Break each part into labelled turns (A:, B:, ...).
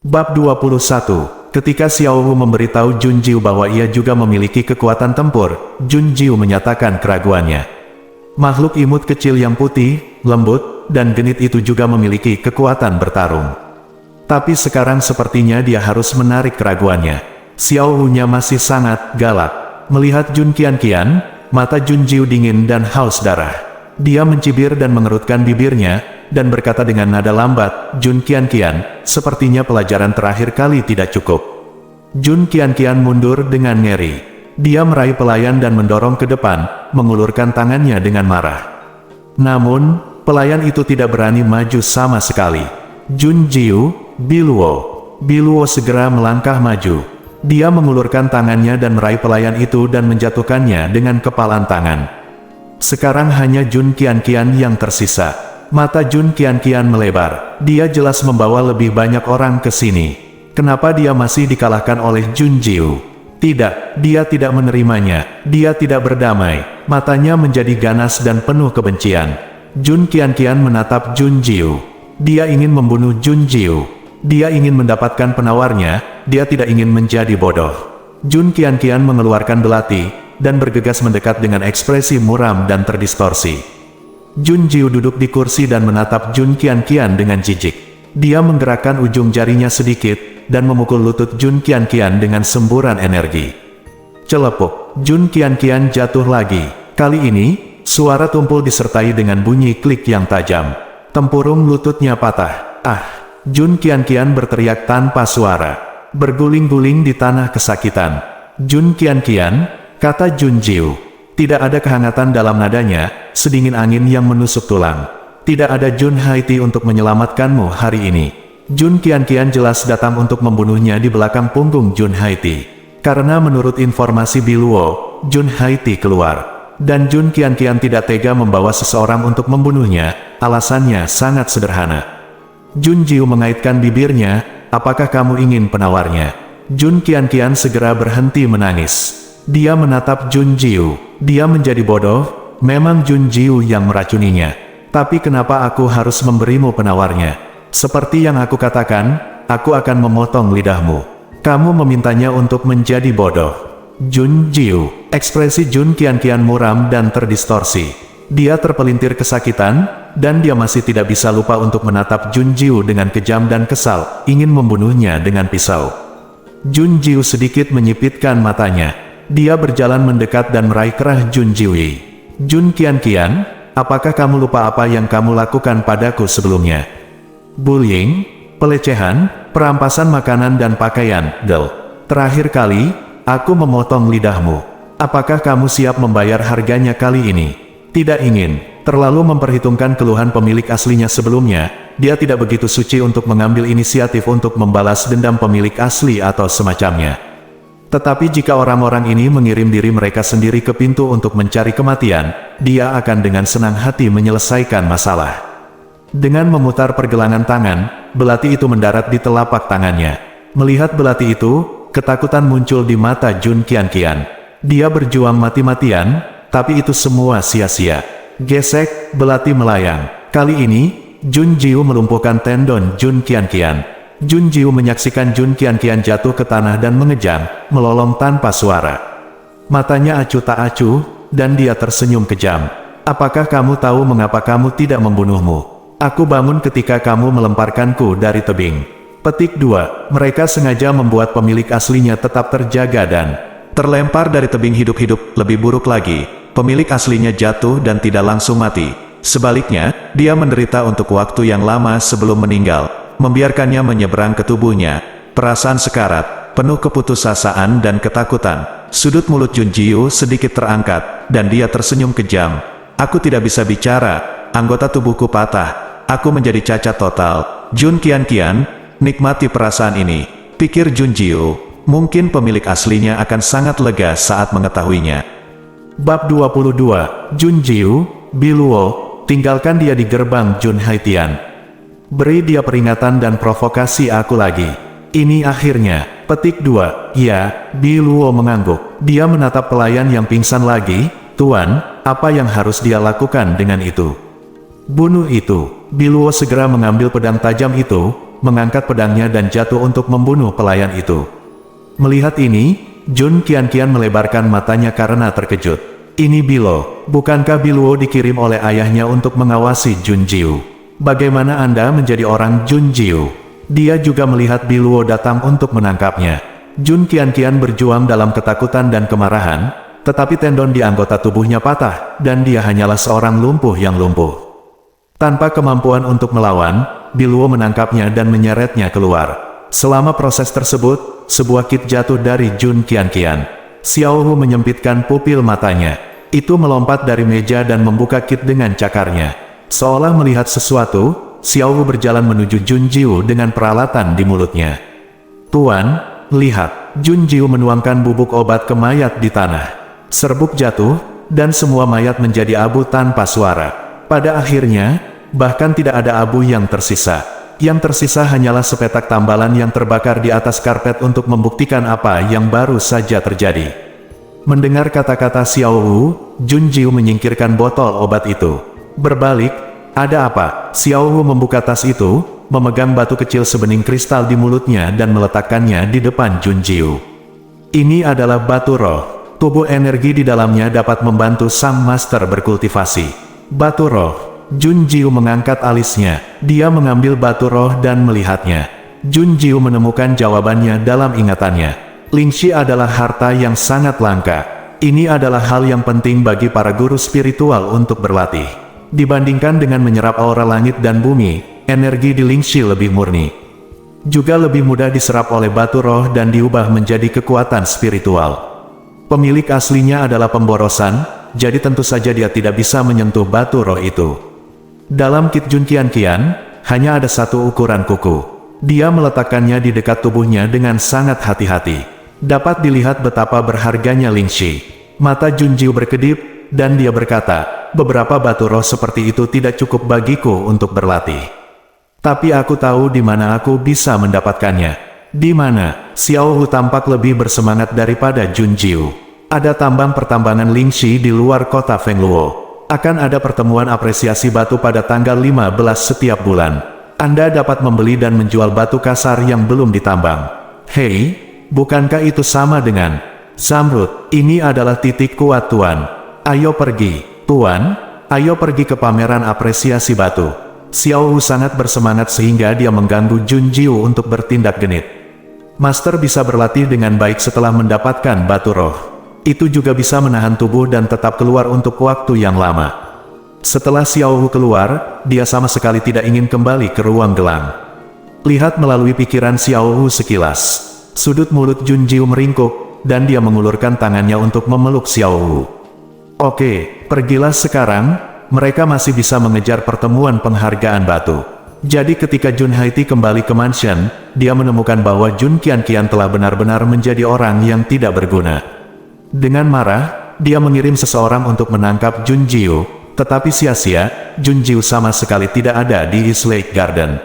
A: Bab 21. Ketika Xiao Wu memberitahu Jun Jiu bahwa ia juga memiliki kekuatan tempur, Jun Jiu menyatakan keraguannya. Makhluk imut kecil yang putih, lembut, dan genit itu juga memiliki kekuatan bertarung. Tapi sekarang sepertinya dia harus menarik keraguannya. Xiao Wu-nya masih sangat galak. Melihat Jun Qianqian, mata Jun Jiu dingin dan haus darah. Dia mencibir dan mengerutkan bibirnya, dan berkata dengan nada lambat, "Jun Qianqian, sepertinya pelajaran terakhir kali tidak cukup." Jun Qianqian mundur dengan ngeri. Dia meraih pelayan dan mendorong ke depan, mengulurkan tangannya dengan marah. Namun, pelayan itu tidak berani maju sama sekali. Jun Jiu, Biluo segera melangkah maju. Dia mengulurkan tangannya dan meraih pelayan itu dan menjatuhkannya dengan kepalan tangan. Sekarang hanya Jun Qianqian yang tersisa. Mata Jun Qianqian melebar. Dia jelas membawa lebih banyak orang ke sini. Kenapa dia masih dikalahkan oleh Jun Jiu? Tidak, dia tidak menerimanya. Dia tidak berdamai. Matanya menjadi ganas dan penuh kebencian. Jun Qianqian menatap Jun Jiu. Dia ingin membunuh Jun Jiu. Dia ingin mendapatkan penawarnya. Dia tidak ingin menjadi bodoh. Jun Qianqian mengeluarkan belati dan bergegas mendekat dengan ekspresi muram dan terdistorsi. Jun Jiu duduk di kursi dan menatap Jun Qianqian dengan jijik. Dia menggerakkan ujung jarinya sedikit dan memukul lutut Jun Qianqian dengan semburan energi. Celepuk, Jun Qianqian jatuh lagi. Kali ini, suara tumpul disertai dengan bunyi klik yang tajam. Tempurung lututnya patah. "Ah!" Jun Qianqian berteriak tanpa suara. Berguling-guling di tanah kesakitan. "Jun Qianqian," kata Jun Jiu. Tidak ada kehangatan dalam nadanya, sedingin angin yang menusuk tulang. "Tidak ada Jun Haiti untuk menyelamatkanmu hari ini." Jun Qianqian jelas datang untuk membunuhnya di belakang punggung Jun Haiti. Karena menurut informasi Biluo, Jun Haiti keluar. Dan Jun Qianqian tidak tega membawa seseorang untuk membunuhnya, alasannya sangat sederhana. Jun Jiu mengaitkan bibirnya, "Apakah kamu ingin penawarnya?" Jun Qianqian segera berhenti menangis. Dia menatap Jun Jiu. Dia menjadi bodoh, memang Jun Jiu yang meracuninya. Tapi kenapa aku harus memberimu penawarnya? Seperti yang aku katakan, aku akan memotong lidahmu. Kamu memintanya untuk menjadi bodoh. Jun Jiu. Ekspresi Jun Qianqian muram dan terdistorsi. Dia terpelintir kesakitan, dan dia masih tidak bisa lupa untuk menatap Jun Jiu dengan kejam dan kesal, ingin membunuhnya dengan pisau. Jun Jiu sedikit menyipitkan matanya. Dia berjalan mendekat dan meraih kerah Jun Jiu. "Jun Qianqian, apakah kamu lupa apa yang kamu lakukan padaku sebelumnya? Bullying, pelecehan, perampasan makanan dan pakaian, Terakhir kali, aku memotong lidahmu. Apakah kamu siap membayar harganya kali ini?" Tidak ingin terlalu memperhitungkan keluhan pemilik aslinya sebelumnya, dia tidak begitu suci untuk mengambil inisiatif untuk membalas dendam pemilik asli atau semacamnya. Tetapi jika orang-orang ini mengirim diri mereka sendiri ke pintu untuk mencari kematian, dia akan dengan senang hati menyelesaikan masalah. Dengan memutar pergelangan tangan, belati itu mendarat di telapak tangannya. Melihat belati itu, ketakutan muncul di mata Jun Qianqian. Dia berjuang mati-matian, tapi itu semua sia-sia. Gesek, belati melayang. Kali ini, Jun Jiu melumpuhkan tendon Jun Qianqian. Jun Jiu menyaksikan Jun Qianqian jatuh ke tanah dan mengejang, melolong tanpa suara. Matanya acuh tak acuh, dan dia tersenyum kejam. "Apakah kamu tahu mengapa kamu tidak membunuhmu? Aku bangun ketika kamu melemparkanku dari tebing." Petik 2. Mereka sengaja membuat pemilik aslinya tetap terjaga dan terlempar dari tebing hidup-hidup. Lebih buruk lagi, pemilik aslinya jatuh dan tidak langsung mati. Sebaliknya, dia menderita untuk waktu yang lama sebelum meninggal, membiarkannya menyeberang ke tubuhnya. Perasaan sekarat, penuh keputusasaan dan ketakutan. Sudut mulut Jun Jiu sedikit terangkat, dan dia tersenyum kejam. "Aku tidak bisa bicara, anggota tubuhku patah. Aku menjadi cacat total." "Jun Qianqian, nikmati perasaan ini," pikir Jun Jiu. Mungkin pemilik aslinya akan sangat lega saat mengetahuinya. Bab 22. Jun Jiu, Biluo, tinggalkan dia di gerbang Jun Haitian. Beri dia peringatan dan provokasi aku lagi. Ini akhirnya. Petik 2. Ya, Biluo mengangguk. Dia menatap pelayan yang pingsan lagi. "Tuan, apa yang harus dia lakukan dengan itu?" "Bunuh itu." Biluo segera mengambil pedang tajam itu, mengangkat pedangnya dan jatuh untuk membunuh pelayan itu. Melihat ini, Jun Qianqian melebarkan matanya karena terkejut. Ini Bilo, bukankah Biluo dikirim oleh ayahnya untuk mengawasi Jun Jiu? Bagaimana Anda menjadi orang Jun Jiu? Dia juga melihat Biluo datang untuk menangkapnya. Jun Qianqian berjuang dalam ketakutan dan kemarahan, tetapi tendon di anggota tubuhnya patah, dan dia hanyalah seorang lumpuh yang lumpuh. Tanpa kemampuan untuk melawan, Biluo menangkapnya dan menyeretnya keluar. Selama proses tersebut, sebuah kit jatuh dari Jun Qianqian. Xiao Hu menyempitkan pupil matanya. Itu melompat dari meja dan membuka kit dengan cakarnya. Seolah melihat sesuatu, Xiao Hu berjalan menuju Jun Jiu dengan peralatan di mulutnya. Tuan, lihat, Jun Jiu menuangkan bubuk obat ke mayat di tanah. Serbuk jatuh, dan semua mayat menjadi abu tanpa suara. Pada akhirnya, bahkan tidak ada abu yang tersisa. Yang tersisa hanyalah sepetak tambalan yang terbakar di atas karpet untuk membuktikan apa yang baru saja terjadi. Mendengar kata-kata Xiao Hu, Jun Jiu menyingkirkan botol obat itu. Berbalik, ada apa? Xiao Hu membuka tas itu, memegang batu kecil sebening kristal di mulutnya dan meletakkannya di depan Jun Jiu. Ini adalah batu roh. Tubuh energi di dalamnya dapat membantu sang master berkultivasi. Batu roh. Jun Jiu mengangkat alisnya. Dia mengambil batu roh dan melihatnya. Jun Jiu menemukan jawabannya dalam ingatannya. Lingxi adalah harta yang sangat langka. Ini adalah hal yang penting bagi para guru spiritual untuk berlatih. Dibandingkan dengan menyerap aura langit dan bumi, energi di Lingxi lebih murni. Juga lebih mudah diserap oleh batu roh dan diubah menjadi kekuatan spiritual. Pemilik aslinya adalah pemborosan, jadi tentu saja dia tidak bisa menyentuh batu roh itu. Dalam kit Jun Qianqian, hanya ada satu ukuran kuku. Dia meletakkannya di dekat tubuhnya dengan sangat hati-hati. Dapat dilihat betapa berharganya Lingxi. Mata Jun Jiu berkedip, dan dia berkata, beberapa batu roh seperti itu tidak cukup bagiku untuk berlatih. Tapi aku tahu di mana aku bisa mendapatkannya. Di mana? Xiao Hu tampak lebih bersemangat daripada Jun Jiu. Ada tambang pertambangan Lingxi di luar kota Fengluo. Akan ada pertemuan apresiasi batu pada tanggal 15 setiap bulan. Anda dapat membeli dan menjual batu kasar yang belum ditambang. Hei, bukankah itu sama dengan Zamrud? Ini adalah titik kuat Tuan. Ayo pergi, Tuan. Ayo pergi ke pameran apresiasi batu. Xiao Hu sangat bersemangat sehingga dia mengganggu Jun Jiu untuk bertindak genit. Master bisa berlatih dengan baik setelah mendapatkan batu roh. Itu juga bisa menahan tubuh dan tetap keluar untuk waktu yang lama. Setelah Xiao Hu keluar, dia sama sekali tidak ingin kembali ke ruang gelang. Lihat melalui pikiran Xiao Hu sekilas. Sudut mulut Jun Jiu meringkuk, dan dia mengulurkan tangannya untuk memeluk Xiao Hu. Oke, pergilah sekarang, mereka masih bisa mengejar pertemuan penghargaan batu. Jadi ketika Jun Haiti kembali ke mansion, dia menemukan bahwa Jun Qianqian telah benar-benar menjadi orang yang tidak berguna. Dengan marah, dia mengirim seseorang untuk menangkap Jun Jiu, tetapi sia-sia, Jun Jiu sama sekali tidak ada di East Lake Garden.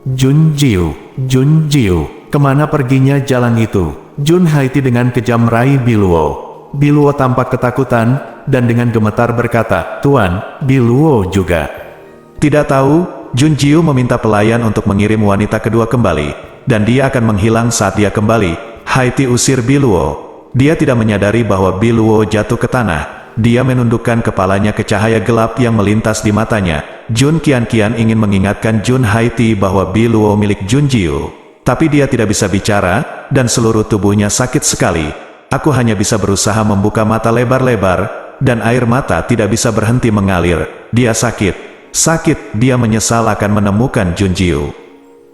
A: Jun Jiu, kemana perginya jalan itu? Jun Haiti dengan kejam meraih Biluo. Biluo tampak ketakutan, dan dengan gemetar berkata, Tuan, Biluo juga. Tidak tahu, Jun Jiu meminta pelayan untuk mengirim wanita kedua kembali, dan dia akan menghilang saat dia kembali. Haiti usir Biluo. Dia tidak menyadari bahwa Biluo jatuh ke tanah. Dia menundukkan kepalanya ke cahaya gelap yang melintas di matanya. Jun Qianqian ingin mengingatkan Jun Haiti bahwa Biluo milik Jun Jiu. Tapi dia tidak bisa bicara, dan seluruh tubuhnya sakit sekali. Aku hanya bisa berusaha membuka mata lebar-lebar, dan air mata tidak bisa berhenti mengalir. Dia sakit. Sakit, dia menyesal akan menemukan Jun Jiu.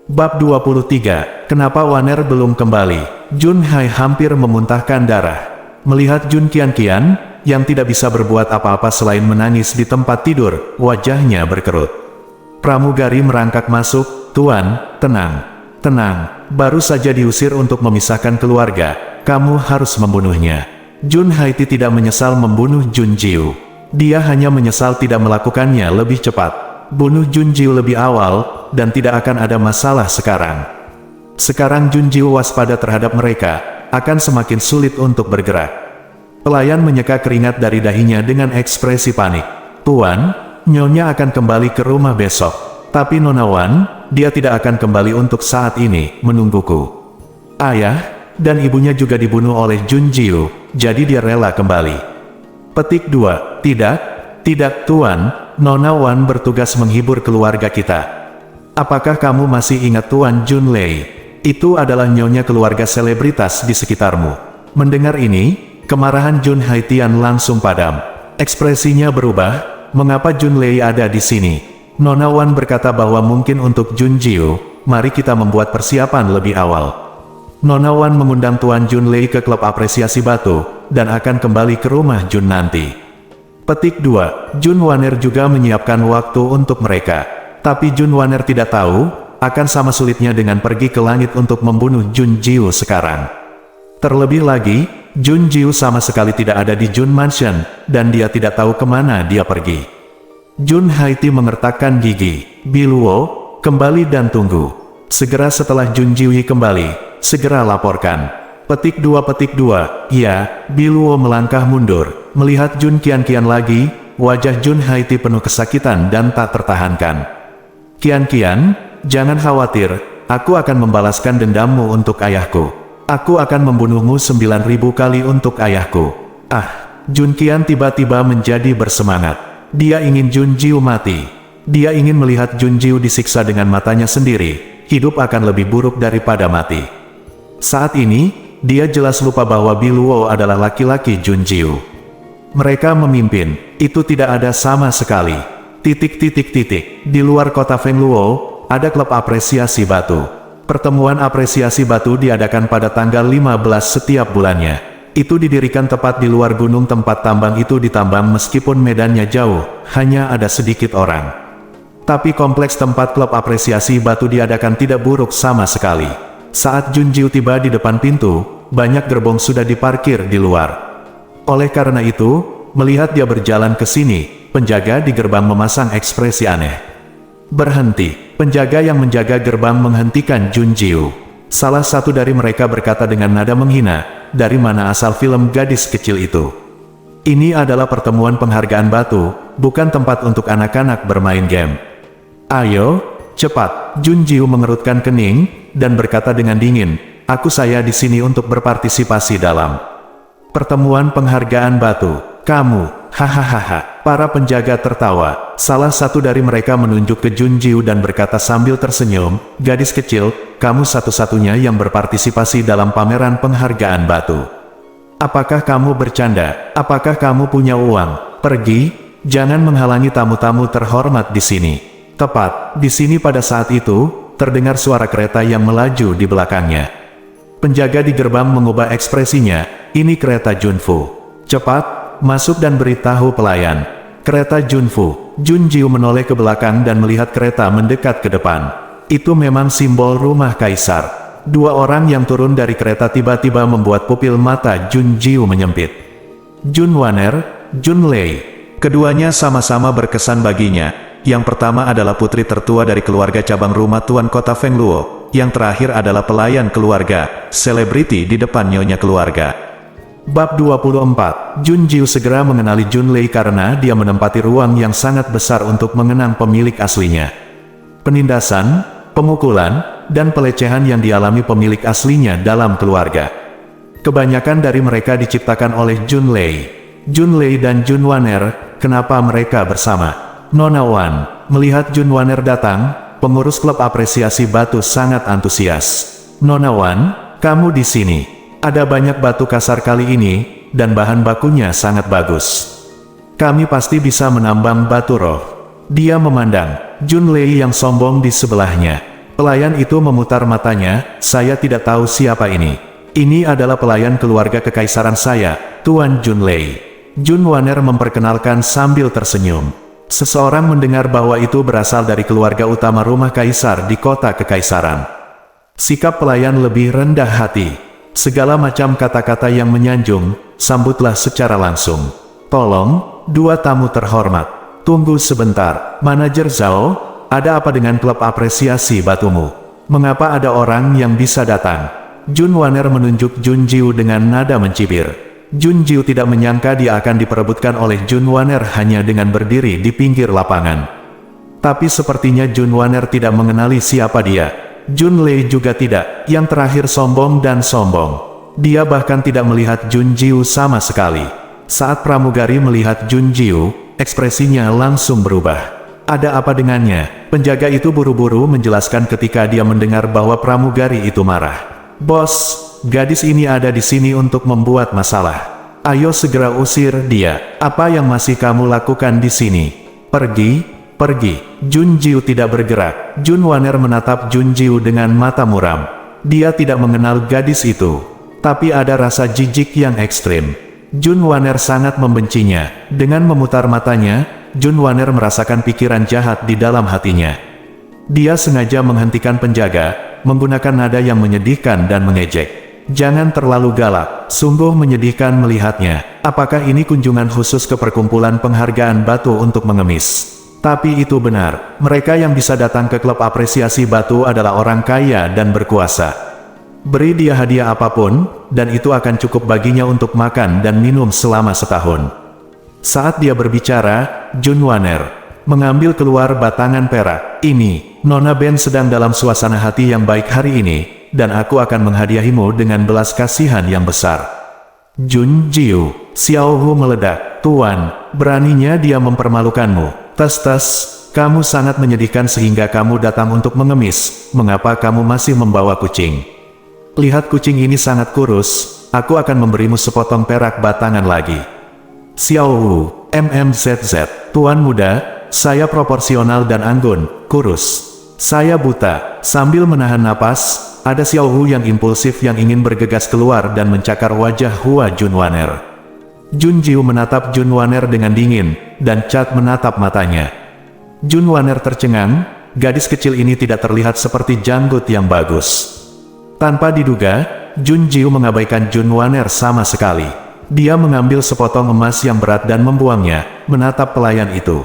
A: Bab 23, Kenapa Waner belum kembali? Jun Hai hampir memuntahkan darah. Melihat Jun Qianqian, yang tidak bisa berbuat apa-apa selain menangis di tempat tidur, wajahnya berkerut. Pramugari merangkak masuk, Tuan, tenang. Tenang, baru saja diusir untuk memisahkan keluarga, kamu harus membunuhnya. Jun Haiti tidak menyesal membunuh Jun Jiu. Dia hanya menyesal tidak melakukannya lebih cepat. Bunuh Jun Jiu lebih awal, dan tidak akan ada masalah sekarang. Sekarang Jun Jiu waspada terhadap mereka, akan semakin sulit untuk bergerak. Pelayan menyeka keringat dari dahinya dengan ekspresi panik. Tuan, Nyonya akan kembali ke rumah besok. Tapi Nona Wan, dia tidak akan kembali untuk saat ini, menungguku. Ayah dan ibunya juga dibunuh oleh Jun Jiu, jadi dia rela kembali. Petik 2. Tidak Tuan, Nona Wan bertugas menghibur keluarga kita. Apakah kamu masih ingat Tuan Junlei? Itu adalah nyonya keluarga selebritas di sekitarmu. Mendengar ini, kemarahan Jun Haitian langsung padam. Ekspresinya berubah. Mengapa Junlei ada di sini? Nona Wan berkata bahwa mungkin untuk Jun Jiu, mari kita membuat persiapan lebih awal. Nona Wan mengundang Tuan Junlei ke klub apresiasi batu, dan akan kembali ke rumah Jun nanti. Petik 2. Jun Waner juga menyiapkan waktu untuk mereka. Tapi Jun Waner tidak tahu, akan sama sulitnya dengan pergi ke langit untuk membunuh Jun Jiu sekarang. Terlebih lagi, Jun Jiu sama sekali tidak ada di Jun Mansion, dan dia tidak tahu kemana dia pergi. Jun Haiti mengertakkan gigi. Biluo, kembali dan tunggu. Segera setelah Jun Jiu kembali, segera laporkan. Petik 2. Ya, Biluo melangkah mundur. Melihat Jun Qian lagi, wajah Jun Haiti penuh kesakitan dan tak tertahankan. Qian, jangan khawatir, aku akan membalaskan dendammu untuk ayahku. Aku akan membunuhmu 9.000 kali untuk ayahku. Jun Qian tiba-tiba menjadi bersemangat. Dia ingin Jun Jiu mati. Dia ingin melihat Jun Jiu disiksa dengan matanya sendiri. Hidup akan lebih buruk daripada mati. Saat ini, dia jelas lupa bahwa Biluo adalah laki-laki Jun Jiu. Mereka memimpin, itu tidak ada sama sekali. Di luar kota Fengluo, ada klub apresiasi batu. Pertemuan apresiasi batu diadakan pada tanggal 15 setiap bulannya. Itu didirikan tepat di luar gunung tempat tambang itu ditambang meskipun medannya jauh, hanya ada sedikit orang. Tapi kompleks tempat klub apresiasi batu diadakan tidak buruk sama sekali. Saat Jun Jiu tiba di depan pintu, banyak gerbong sudah diparkir di luar. Oleh karena itu, melihat dia berjalan ke sini, penjaga di gerbang memasang ekspresi aneh. Berhenti. Penjaga yang menjaga gerbang menghentikan Jun Jiu. Salah satu dari mereka berkata dengan nada menghina, dari mana asal film gadis kecil itu? Ini adalah pertemuan penghargaan batu, bukan tempat untuk anak-anak bermain game. Ayo, cepat. Jun Jiu mengerutkan kening, dan berkata dengan dingin, saya di sini untuk berpartisipasi dalam pertemuan penghargaan batu. Kamu, hahaha. Para penjaga tertawa. Salah satu dari mereka menunjuk ke Jun Jiu dan berkata sambil tersenyum, gadis kecil, kamu satu-satunya yang berpartisipasi dalam pameran penghargaan batu. Apakah kamu bercanda? Apakah kamu punya uang? Pergi, jangan menghalangi tamu-tamu terhormat di sini. Tepat, di sini pada saat itu, terdengar suara kereta yang melaju di belakangnya. Penjaga di gerbang mengubah ekspresinya, ini kereta Junfu. Cepat, masuk dan beritahu pelayan. Kereta Junfu. Jun Jiu menoleh ke belakang dan melihat kereta mendekat ke depan. Itu memang simbol rumah kaisar. Dua orang yang turun dari kereta tiba-tiba membuat pupil mata Jun Jiu menyempit. Jun Waner, Jun Lei. Keduanya sama-sama berkesan baginya. Yang pertama adalah putri tertua dari keluarga cabang rumah Tuan Kota Fengluo. Yang terakhir adalah pelayan keluarga, selebriti di depan nyonya keluarga. Bab 24. Jun Jiu segera mengenali Jun Lei karena dia menempati ruang yang sangat besar untuk mengenang pemilik aslinya. Penindasan, pemukulan, dan pelecehan yang dialami pemilik aslinya dalam keluarga. Kebanyakan dari mereka diciptakan oleh Jun Lei. Jun Lei dan Jun Waner, kenapa mereka bersama? Nona Wan. Melihat Jun Waner datang, pengurus klub apresiasi batu sangat antusias. Nona Wan, kamu di sini. Ada banyak batu kasar kali ini, dan bahan bakunya sangat bagus. Kami pasti bisa menambang batu roh. Dia memandang Jun Lei yang sombong di sebelahnya. Pelayan itu memutar matanya, saya tidak tahu siapa ini. Ini adalah pelayan keluarga kekaisaran saya, Tuan Jun Lei. Jun Waner memperkenalkan sambil tersenyum. Seseorang mendengar bahwa itu berasal dari keluarga utama rumah kaisar di kota kekaisaran. Sikap pelayan lebih rendah hati. Segala macam kata-kata yang menyanjung, sambutlah secara langsung. Tolong, dua tamu terhormat. Tunggu sebentar. Manajer Zhao, ada apa dengan klub apresiasi batumu? Mengapa ada orang yang bisa datang? Jun Waner menunjuk Jun Jiu dengan nada mencibir. Jun Jiu tidak menyangka dia akan diperebutkan oleh Jun Waner hanya dengan berdiri di pinggir lapangan. Tapi sepertinya Jun Wanner tidak mengenali siapa dia. Jun Lei juga tidak, yang terakhir sombong dan sombong. Dia bahkan tidak melihat Jun Jiu sama sekali. Saat pramugari melihat Jun Jiu, ekspresinya langsung berubah. Ada apa dengannya? Penjaga itu buru-buru menjelaskan ketika dia mendengar bahwa pramugari itu marah. Bos, gadis ini ada di sini untuk membuat masalah. Ayo segera usir dia. Apa yang masih kamu lakukan di sini? Pergi, pergi. Jun Jiu tidak bergerak. Jun Wanner menatap Jun Jiu dengan mata muram. Dia tidak mengenal gadis itu. Tapi ada rasa jijik yang ekstrim. Jun Wanner sangat membencinya. Dengan memutar matanya, Jun Wanner merasakan pikiran jahat di dalam hatinya. Dia sengaja menghentikan penjaga, menggunakan nada yang menyedihkan dan mengejek. Jangan terlalu galak, sungguh menyedihkan melihatnya. Apakah ini kunjungan khusus ke perkumpulan penghargaan batu untuk mengemis? Tapi itu benar, mereka yang bisa datang ke klub apresiasi batu adalah orang kaya dan berkuasa. Beri dia hadiah apapun, dan itu akan cukup baginya untuk makan dan minum selama setahun. Saat dia berbicara, Jun Wanner mengambil keluar batangan perak. Ini, Nona Ben sedang dalam suasana hati yang baik hari ini, dan aku akan menghadiahimu dengan belas kasihan yang besar. Jun Jiu, Xiao Hu meledak. Tuan, beraninya dia mempermalukanmu. Tes, kamu sangat menyedihkan sehingga kamu datang untuk mengemis. Mengapa kamu masih membawa kucing? Lihat kucing ini sangat kurus, aku akan memberimu sepotong perak batangan lagi. Xiao Wu, MMZZ, Tuan muda, saya proporsional dan anggun, kurus. Saya buta. Sambil menahan napas, ada Xiao Wu yang impulsif yang ingin bergegas keluar dan mencakar wajah Hua Jun Wanner. Jun Jiu menatap Jun Wanner dengan dingin, dan Cat menatap matanya. Jun Wanner tercengang, gadis kecil ini tidak terlihat seperti janggut yang bagus. Tanpa diduga, Jun Jiu mengabaikan Jun Wanner sama sekali. Dia mengambil sepotong emas yang berat dan membuangnya, menatap pelayan itu.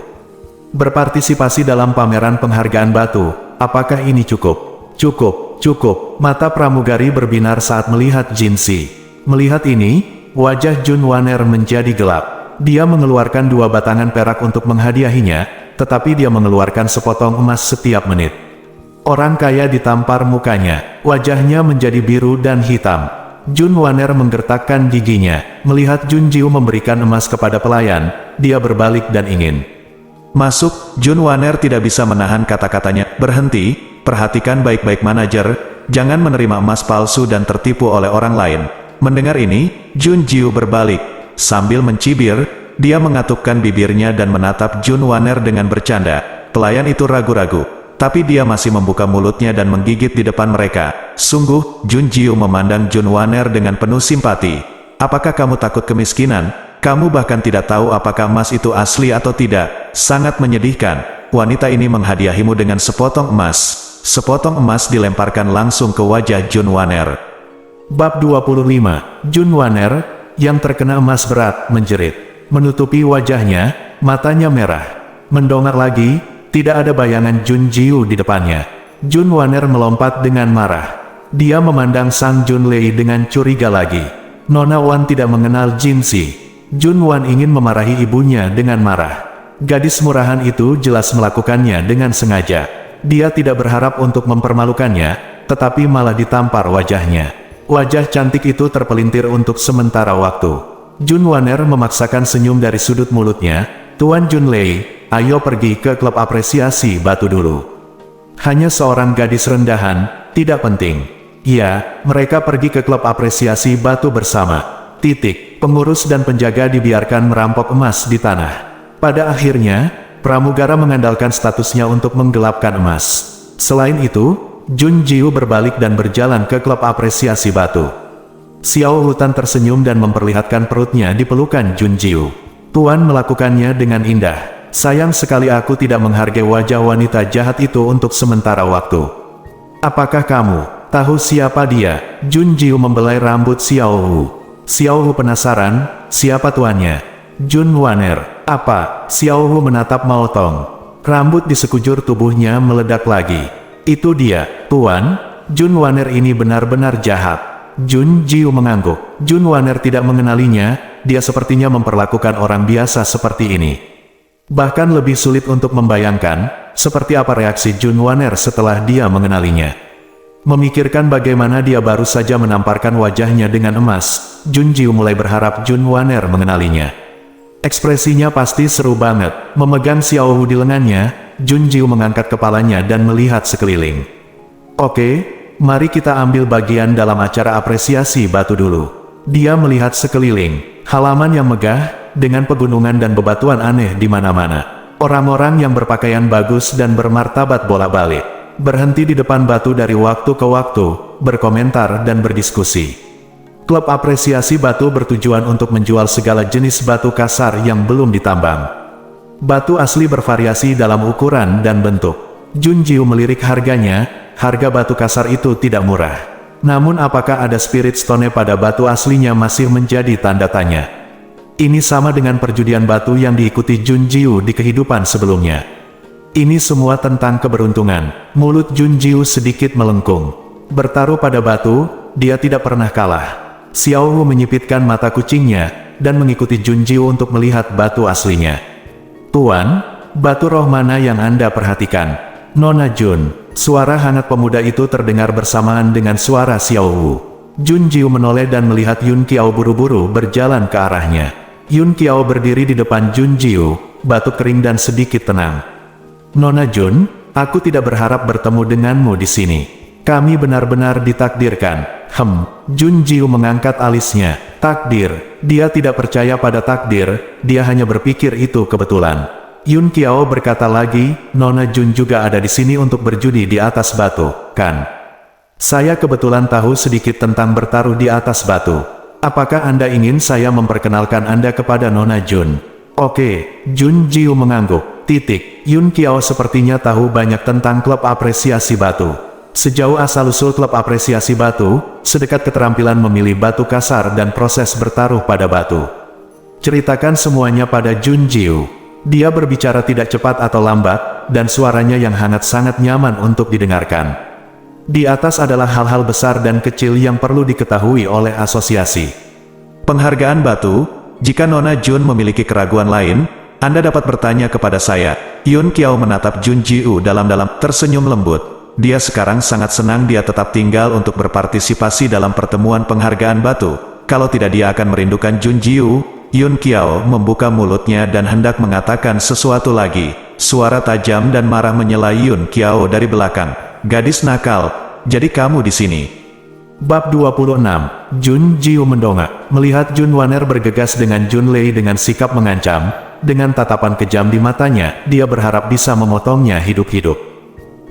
A: Berpartisipasi dalam pameran penghargaan batu, apakah ini cukup? Cukup. Mata pramugari berbinar saat melihat Jinsi. Melihat ini, wajah Jun Wanner menjadi gelap. Dia mengeluarkan 2 batangan perak untuk menghadiahinya, tetapi dia mengeluarkan sepotong emas setiap menit. Orang kaya ditampar mukanya, wajahnya menjadi biru dan hitam. Jun Wanner menggertakkan giginya, melihat Jun Jiu memberikan emas kepada pelayan, dia berbalik dan ingin masuk. Jun Wanner tidak bisa menahan kata-katanya, berhenti, perhatikan baik-baik manajer, jangan menerima emas palsu dan tertipu oleh orang lain. Mendengar ini, Jun Jiu berbalik, sambil mencibir, dia mengatupkan bibirnya dan menatap Jun Wanner dengan bercanda. Pelayan itu ragu-ragu. Tapi dia masih membuka mulutnya dan menggigit di depan mereka. Sungguh, Jun Jiu memandang Jun Wanner dengan penuh simpati. Apakah kamu takut kemiskinan? Kamu bahkan tidak tahu apakah emas itu asli atau tidak. Sangat menyedihkan. Wanita ini menghadiahimu dengan sepotong emas. Sepotong emas dilemparkan langsung ke wajah Jun Wanner. Bab 25. Jun Wanner, yang terkena emas berat, menjerit. Menutupi wajahnya, matanya merah. Mendongak lagi. Tidak ada bayangan Jun Jiu di depannya. Jun Wanner melompat dengan marah. Dia memandang Sang Jun Lei dengan curiga lagi. Nona Wan tidak mengenal Jinsi. Jun Wan ingin memarahi ibunya dengan marah. Gadis murahan itu jelas melakukannya dengan sengaja. Dia tidak berharap untuk mempermalukannya, tetapi malah ditampar wajahnya. Wajah cantik itu terpelintir untuk sementara waktu. Jun Wanner memaksakan senyum dari sudut mulutnya. Tuan Jun Lei, ayo pergi ke klub apresiasi batu dulu. Hanya seorang gadis rendahan, tidak penting. Ya, mereka pergi ke klub apresiasi batu bersama. Pengurus dan penjaga dibiarkan merampok emas di tanah. Pada akhirnya, pramugara mengandalkan statusnya untuk menggelapkan emas. Selain itu, Jun Jiu berbalik dan berjalan ke klub apresiasi batu. Xiao Hutan tersenyum dan memperlihatkan perutnya di pelukan Jun Jiu. Tuan melakukannya dengan indah. Sayang sekali aku tidak menghargai wajah wanita jahat itu untuk sementara waktu. Apakah kamu tahu siapa dia? Jun Jiu membelai rambut Xiao Hu. Xiao Hu penasaran, siapa tuannya? Jun Wanner. Apa? Xiao Hu menatap Mao Tong. Rambut di sekujur tubuhnya meledak lagi. Itu dia, Tuan. Jun Wanner ini benar-benar jahat. Jun Jiu mengangguk. Jun Wanner tidak mengenalinya, dia sepertinya memperlakukan orang biasa seperti ini. Bahkan lebih sulit untuk membayangkan, seperti apa reaksi Jun Waner setelah dia mengenalinya. Memikirkan bagaimana dia baru saja menamparkan wajahnya dengan emas, Jun Jiu mulai berharap Jun Waner mengenalinya. Ekspresinya pasti seru banget. Memegang Xiao Wu di lengannya, Jun Jiu mengangkat kepalanya dan melihat sekeliling. Oke, mari kita ambil bagian dalam acara apresiasi batu dulu. Dia melihat sekeliling, halaman yang megah, dengan pegunungan dan bebatuan aneh di mana-mana. Orang-orang yang berpakaian bagus dan bermartabat bolak-balik, berhenti di depan batu dari waktu ke waktu, berkomentar dan berdiskusi. Klub apresiasi batu bertujuan untuk menjual segala jenis batu kasar yang belum ditambang. Batu asli bervariasi dalam ukuran dan bentuk. Jun Jiu melirik harganya, harga batu kasar itu tidak murah. Namun apakah ada spirit stone pada batu aslinya masih menjadi tanda tanya. Ini sama dengan perjudian batu yang diikuti Jun Jiu di kehidupan sebelumnya. Ini semua tentang keberuntungan. Mulut Jun Jiu sedikit melengkung. Bertaruh pada batu, dia tidak pernah kalah. Xiao Wu menyipitkan mata kucingnya, dan mengikuti Jun Jiu untuk melihat batu aslinya. Tuan, batu roh mana yang Anda perhatikan? Nona Jun. Suara hangat pemuda itu terdengar bersamaan dengan suara Xiao Wu. Jun Jiu menoleh dan melihat Yun Qiao buru-buru berjalan ke arahnya. Yun Qiao berdiri di depan Jun Jiu, batuk kering dan sedikit tenang. Nona Jun, aku tidak berharap bertemu denganmu di sini. Kami benar-benar ditakdirkan. Jun Jiu mengangkat alisnya. Takdir. Dia tidak percaya pada takdir, dia hanya berpikir itu kebetulan. Yun Qiao berkata lagi, Nona Jun juga ada di sini untuk berjudi di atas batu, kan? Saya kebetulan tahu sedikit tentang bertaruh di atas batu. Apakah Anda ingin saya memperkenalkan Anda kepada Nona Jun? Oke, Jun Jiu mengangguk. Yun Qiao sepertinya tahu banyak tentang klub apresiasi batu. Sejauh asal-usul klub apresiasi batu, sedekat keterampilan memilih batu kasar dan proses bertaruh pada batu. Ceritakan semuanya pada Jun Jiu. Dia berbicara tidak cepat atau lambat, dan suaranya yang hangat sangat nyaman untuk didengarkan. Di atas adalah hal-hal besar dan kecil yang perlu diketahui oleh asosiasi. Penghargaan batu, jika Nona Jun memiliki keraguan lain, Anda dapat bertanya kepada saya. Yun Qiao menatap Jun Jiu dalam-dalam, tersenyum lembut. Dia sekarang sangat senang dia tetap tinggal untuk berpartisipasi dalam pertemuan penghargaan batu. Kalau tidak dia akan merindukan Jun Jiu. Yun Qiao membuka mulutnya dan hendak mengatakan sesuatu lagi. Suara tajam dan marah menyela Yun Qiao dari belakang. Gadis nakal, jadi kamu di sini. Bab 26. Jun Jiu mendongak. Melihat Jun Waner bergegas dengan Jun Lei dengan sikap mengancam, dengan tatapan kejam di matanya, dia berharap bisa memotongnya hidup-hidup.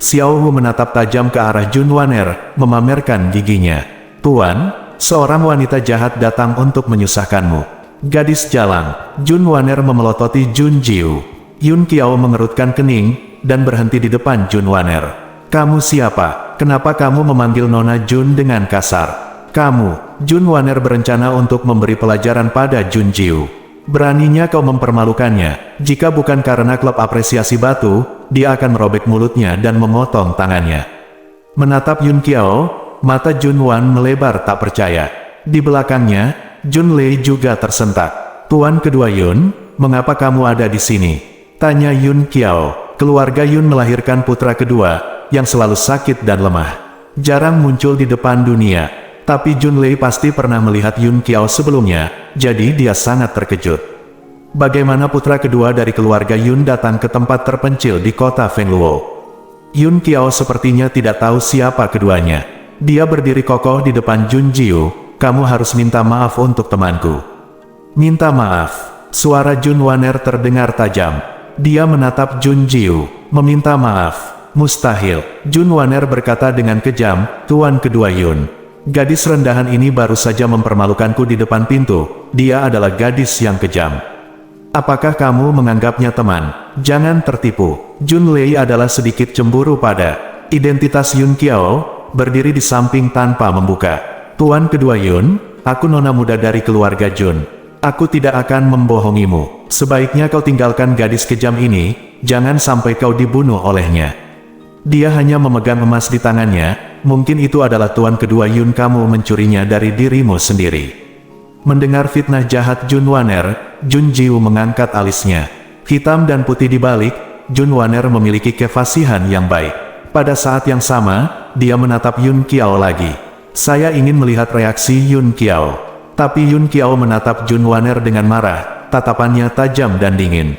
A: Xiao Wu menatap tajam ke arah Jun Waner, memamerkan giginya. Tuan, seorang wanita jahat datang untuk menyusahkanmu. Gadis jalang. Jun Waner memelototi Jun Jiu. Yun Qiao mengerutkan kening, dan berhenti di depan Jun Waner. Kamu siapa? Kenapa kamu memanggil Nona Jun dengan kasar? Kamu. Jun Waner berencana untuk memberi pelajaran pada Jun Jiu. Beraninya kau mempermalukannya. Jika bukan karena klub apresiasi batu, dia akan merobek mulutnya dan memotong tangannya. Menatap Yun Qiao, mata Jun Wan melebar tak percaya. Di belakangnya, Jun Lei juga tersentak. Tuan kedua Yun, mengapa kamu ada di sini? Tanya Yun Qiao. Keluarga Yun melahirkan putra kedua, yang selalu sakit dan lemah. Jarang muncul di depan dunia. Tapi Jun Lei pasti pernah melihat Yun Qiao sebelumnya, jadi dia sangat terkejut. Bagaimana putra kedua dari keluarga Yun datang ke tempat terpencil di kota Fengluo? Yun Qiao sepertinya tidak tahu siapa keduanya. Dia berdiri kokoh di depan Jun Jiu. Kamu harus minta maaf untuk temanku. Minta maaf. Suara Jun Waner terdengar tajam. Dia menatap Jun Jiu. Meminta maaf. Mustahil. Jun Waner berkata dengan kejam, Tuan kedua Yun. Gadis rendahan ini baru saja mempermalukanku di depan pintu. Dia adalah gadis yang kejam. Apakah kamu menganggapnya teman? Jangan tertipu. Jun Lei adalah sedikit cemburu pada identitas Yun Qiao, berdiri di samping tanpa membuka. Tuan kedua Yun, aku nona muda dari keluarga Jun. Aku tidak akan membohongimu. Sebaiknya kau tinggalkan gadis kejam ini, jangan sampai kau dibunuh olehnya. Dia hanya memegang emas di tangannya, mungkin itu adalah tuan kedua Yun kamu mencurinya dari dirimu sendiri. Mendengar fitnah jahat Jun Waner, Jun Jiu mengangkat alisnya. Hitam dan putih dibalik, Jun Waner memiliki kefasihan yang baik. Pada saat yang sama, dia menatap Yun Qiao lagi. Saya ingin melihat reaksi Yun Qiao. Tapi Yun Qiao menatap Jun Waner dengan marah, tatapannya tajam dan dingin.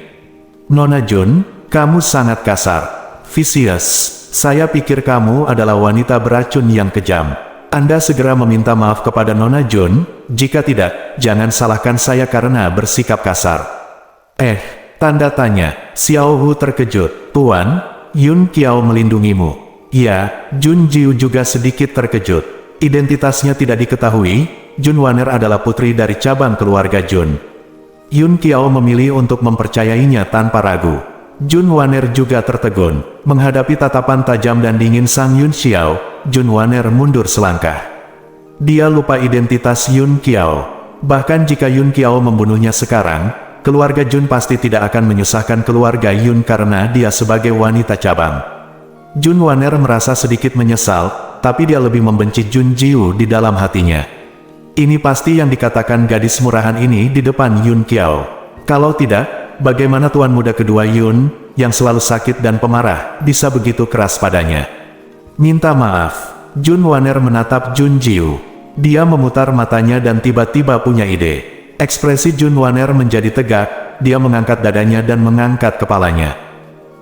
A: Nona Jun, kamu sangat kasar. Vicious. Saya pikir kamu adalah wanita beracun yang kejam. Anda segera meminta maaf kepada Nona Jun, jika tidak, jangan salahkan saya karena bersikap kasar. Tanda tanya. Xiao Hu terkejut. Tuan, Yun Qiao melindungimu. Ya, Jun Jiu juga sedikit terkejut. Identitasnya tidak diketahui, Jun Waner adalah putri dari cabang keluarga Jun. Yun Qiao memilih untuk mempercayainya tanpa ragu. Jun Waner juga tertegun. Menghadapi tatapan tajam dan dingin sang Yun Xiao, Jun Waner mundur selangkah. Dia lupa identitas Yun Qiao. Bahkan jika Yun Qiao membunuhnya sekarang, keluarga Jun pasti tidak akan menyusahkan keluarga Yun karena dia sebagai wanita cabang. Jun Waner merasa sedikit menyesal, tapi dia lebih membenci Jun Jiu di dalam hatinya. Ini pasti yang dikatakan gadis murahan ini di depan Yun Qiao. Kalau tidak, bagaimana tuan muda kedua Yun, yang selalu sakit dan pemarah, bisa begitu keras padanya? Minta maaf. Jun Waner menatap Jun Jiu. Dia memutar matanya dan tiba-tiba punya ide. Ekspresi Jun Waner menjadi tegak, dia mengangkat dadanya dan mengangkat kepalanya.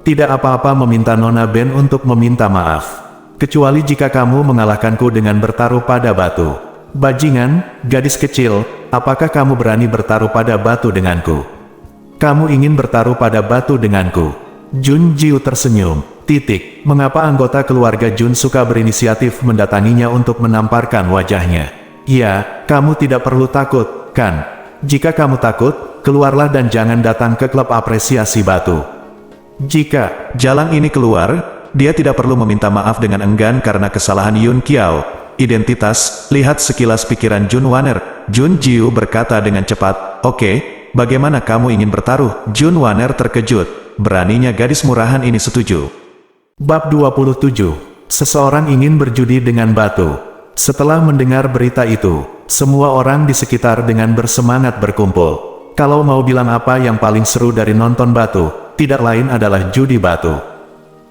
A: Tidak apa-apa meminta Nona Ben untuk meminta maaf. Kecuali jika kamu mengalahkanku dengan bertaruh pada batu. Bajingan, gadis kecil, apakah kamu berani bertaruh pada batu denganku? Kamu ingin bertaruh pada batu denganku? Jun Jiu tersenyum. Mengapa anggota keluarga Jun suka berinisiatif mendatanginya untuk menamparkan wajahnya? Ya, kamu tidak perlu takut, kan? Jika kamu takut, keluarlah dan jangan datang ke klub apresiasi batu. Jika jalan ini keluar, dia tidak perlu meminta maaf dengan enggan karena kesalahan Yun Qiao. Identitas, lihat sekilas pikiran Jun Waner. Jun Jiu berkata dengan cepat, "Oke, bagaimana kamu ingin bertaruh?" Jun Waner terkejut. Beraninya gadis murahan ini setuju. Bab 27. Seseorang ingin berjudi dengan batu. Setelah mendengar berita itu, semua orang di sekitar dengan bersemangat berkumpul. Kalau mau bilang apa yang paling seru dari nonton batu, tidak lain adalah judi batu.